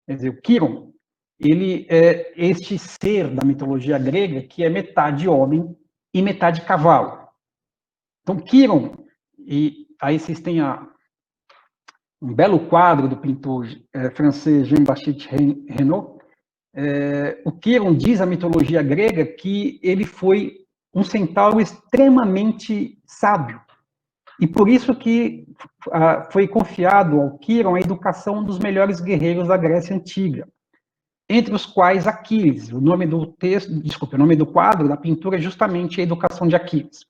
Quer dizer, o Quiron, ele é este ser da mitologia grega que é metade homem e metade cavalo. Então, Quiron, e aí vocês têm um belo quadro do pintor francês Jean-Baptiste Reynaud. O Quiron diz à mitologia grega que ele foi um centauro extremamente sábio, e por isso que foi confiado ao Quiron a educação dos melhores guerreiros da Grécia Antiga, entre os quais Aquiles. O nome do quadro, da pintura, é justamente a educação de Aquiles.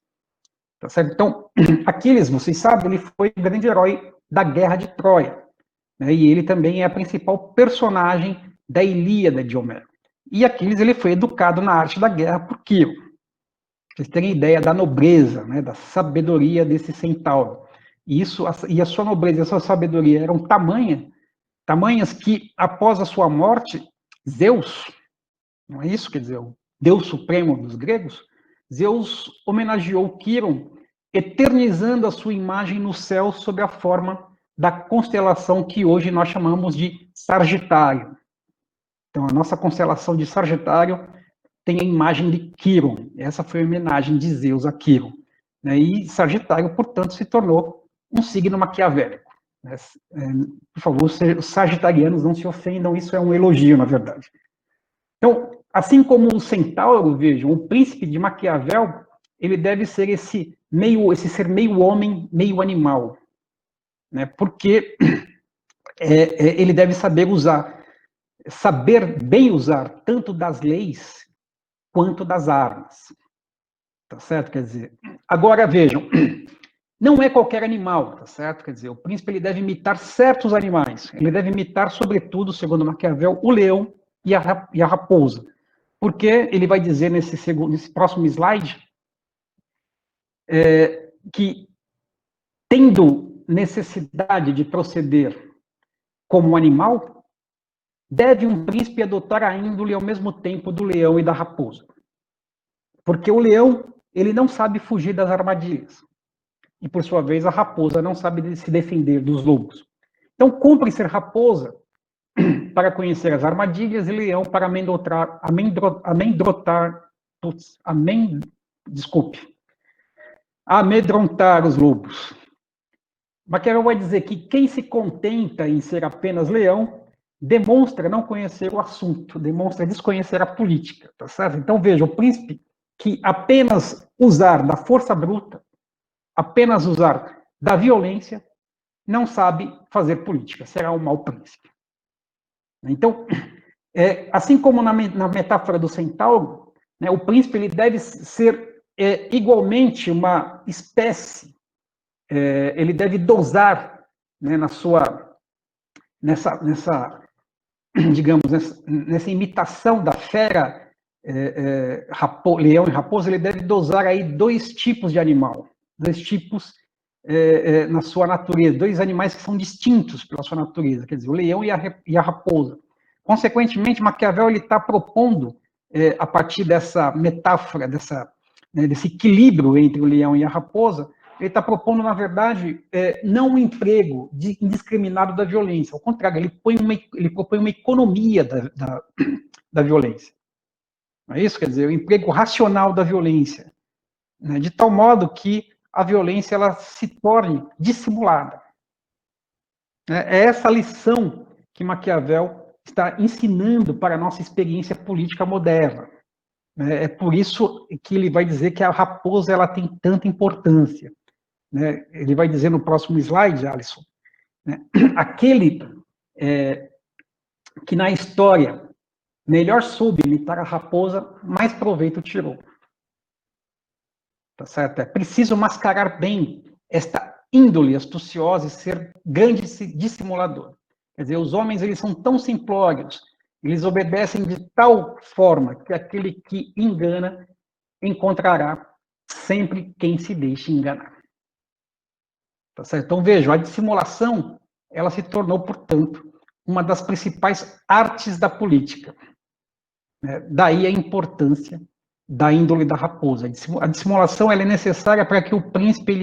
Tá certo? Então, Aquiles, vocês sabem, ele foi o grande herói da Guerra de Troia, né? E ele também é a principal personagem da Ilíada de Homero. E Aquiles ele foi educado na arte da guerra por Quiron. Vocês terem ideia da nobreza, né, da sabedoria desse centauro. E a sua nobreza e a sua sabedoria eram tamanhas que, após a sua morte, Zeus, não é isso? Quer dizer, o Deus Supremo dos gregos, Zeus homenageou Quiron, eternizando a sua imagem no céu sob a forma da constelação que hoje nós chamamos de Sagitário. Então, a nossa constelação de Sagitário tem a imagem de Quiron. Essa foi a homenagem de Zeus a Quiron. E Sagitário, portanto, se tornou um signo maquiavélico. Por favor, os sagitarianos não se ofendam, isso é um elogio, na verdade. Então, assim como o centauro, vejam, o príncipe de Maquiavel, ele deve ser esse ser meio homem, meio animal, né? Porque ele deve saber bem usar tanto das leis quanto das armas, tá certo? Quer dizer, agora vejam, não é qualquer animal, tá certo? Quer dizer, o príncipe ele deve imitar certos animais, ele deve imitar, sobretudo, segundo Maquiavel, o leão e a raposa, porque ele vai dizer nesse próximo slide que, tendo necessidade de proceder como um animal, deve um príncipe adotar a índole ao mesmo tempo do leão e da raposa. Porque o leão, ele não sabe fugir das armadilhas. E, por sua vez, a raposa não sabe se defender dos lobos. Então, cumpre ser raposa para conhecer as armadilhas e leão para amedrontar os lobos. Maquiavel vai dizer que quem se contenta em ser apenas leão demonstra não conhecer o assunto, demonstra desconhecer a política, tá certo? Então, veja, o príncipe que apenas usar da força bruta, apenas usar da violência, não sabe fazer política, será um mau príncipe. Então, assim como na metáfora do centauro, né, o príncipe ele deve ser igualmente uma espécie, ele deve dosar, né, nessa imitação da fera, leão e raposa, ele deve dosar aí dois tipos de animal, dois tipos na sua natureza, dois animais que são distintos pela sua natureza, quer dizer, o leão e a raposa. Consequentemente, Maquiavel está propondo a partir dessa metáfora, desse equilíbrio entre o leão e a raposa, ele está propondo, na verdade, não um emprego indiscriminado da violência, ao contrário, ele propõe uma economia da violência. Não é isso? Quer dizer, o emprego racional da violência, né, de tal modo que a violência ela se torne dissimulada. É essa lição que Maquiavel está ensinando para a nossa experiência política moderna. É por isso que ele vai dizer que a raposa ela tem tanta importância. Ele vai dizer no próximo slide, Alisson, aquele que na história melhor soube imitar a raposa, mais proveito tirou. Tá certo? É preciso mascarar bem esta índole astuciosa e ser grande dissimulador. Quer dizer, os homens eles são tão simplórios, eles obedecem de tal forma que aquele que engana encontrará sempre quem se deixe enganar. Tá certo? Então, vejam, a dissimulação, ela se tornou, portanto, uma das principais artes da política. Daí a importância da índole da raposa. A dissimulação ela é necessária para que o príncipe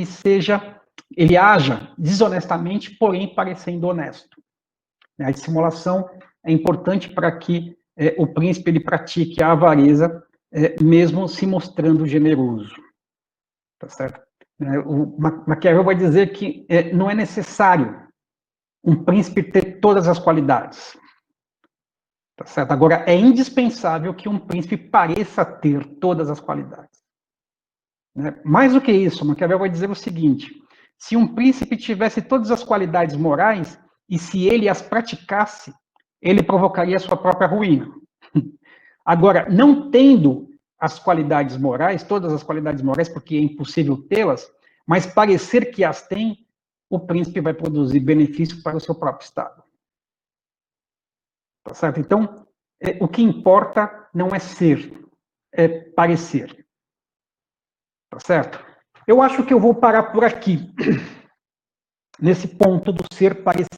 ele haja desonestamente, porém parecendo honesto. A dissimulação é importante para que o príncipe ele pratique a avareza, mesmo se mostrando generoso. Tá certo? O Maquiavel vai dizer que não é necessário um príncipe ter todas as qualidades. Tá certo? Agora, é indispensável que um príncipe pareça ter todas as qualidades. Mais do que isso, Maquiavel vai dizer o seguinte: se um príncipe tivesse todas as qualidades morais, e se ele as praticasse, ele provocaria a sua própria ruína. Agora, não tendo as qualidades morais, todas as qualidades morais, porque é impossível tê-las, mas parecer que as tem, o príncipe vai produzir benefício para o seu próprio Estado. Tá certo? Então, o que importa não é ser, é parecer. Tá certo? Eu acho que eu vou parar por aqui, nesse ponto do ser parecer.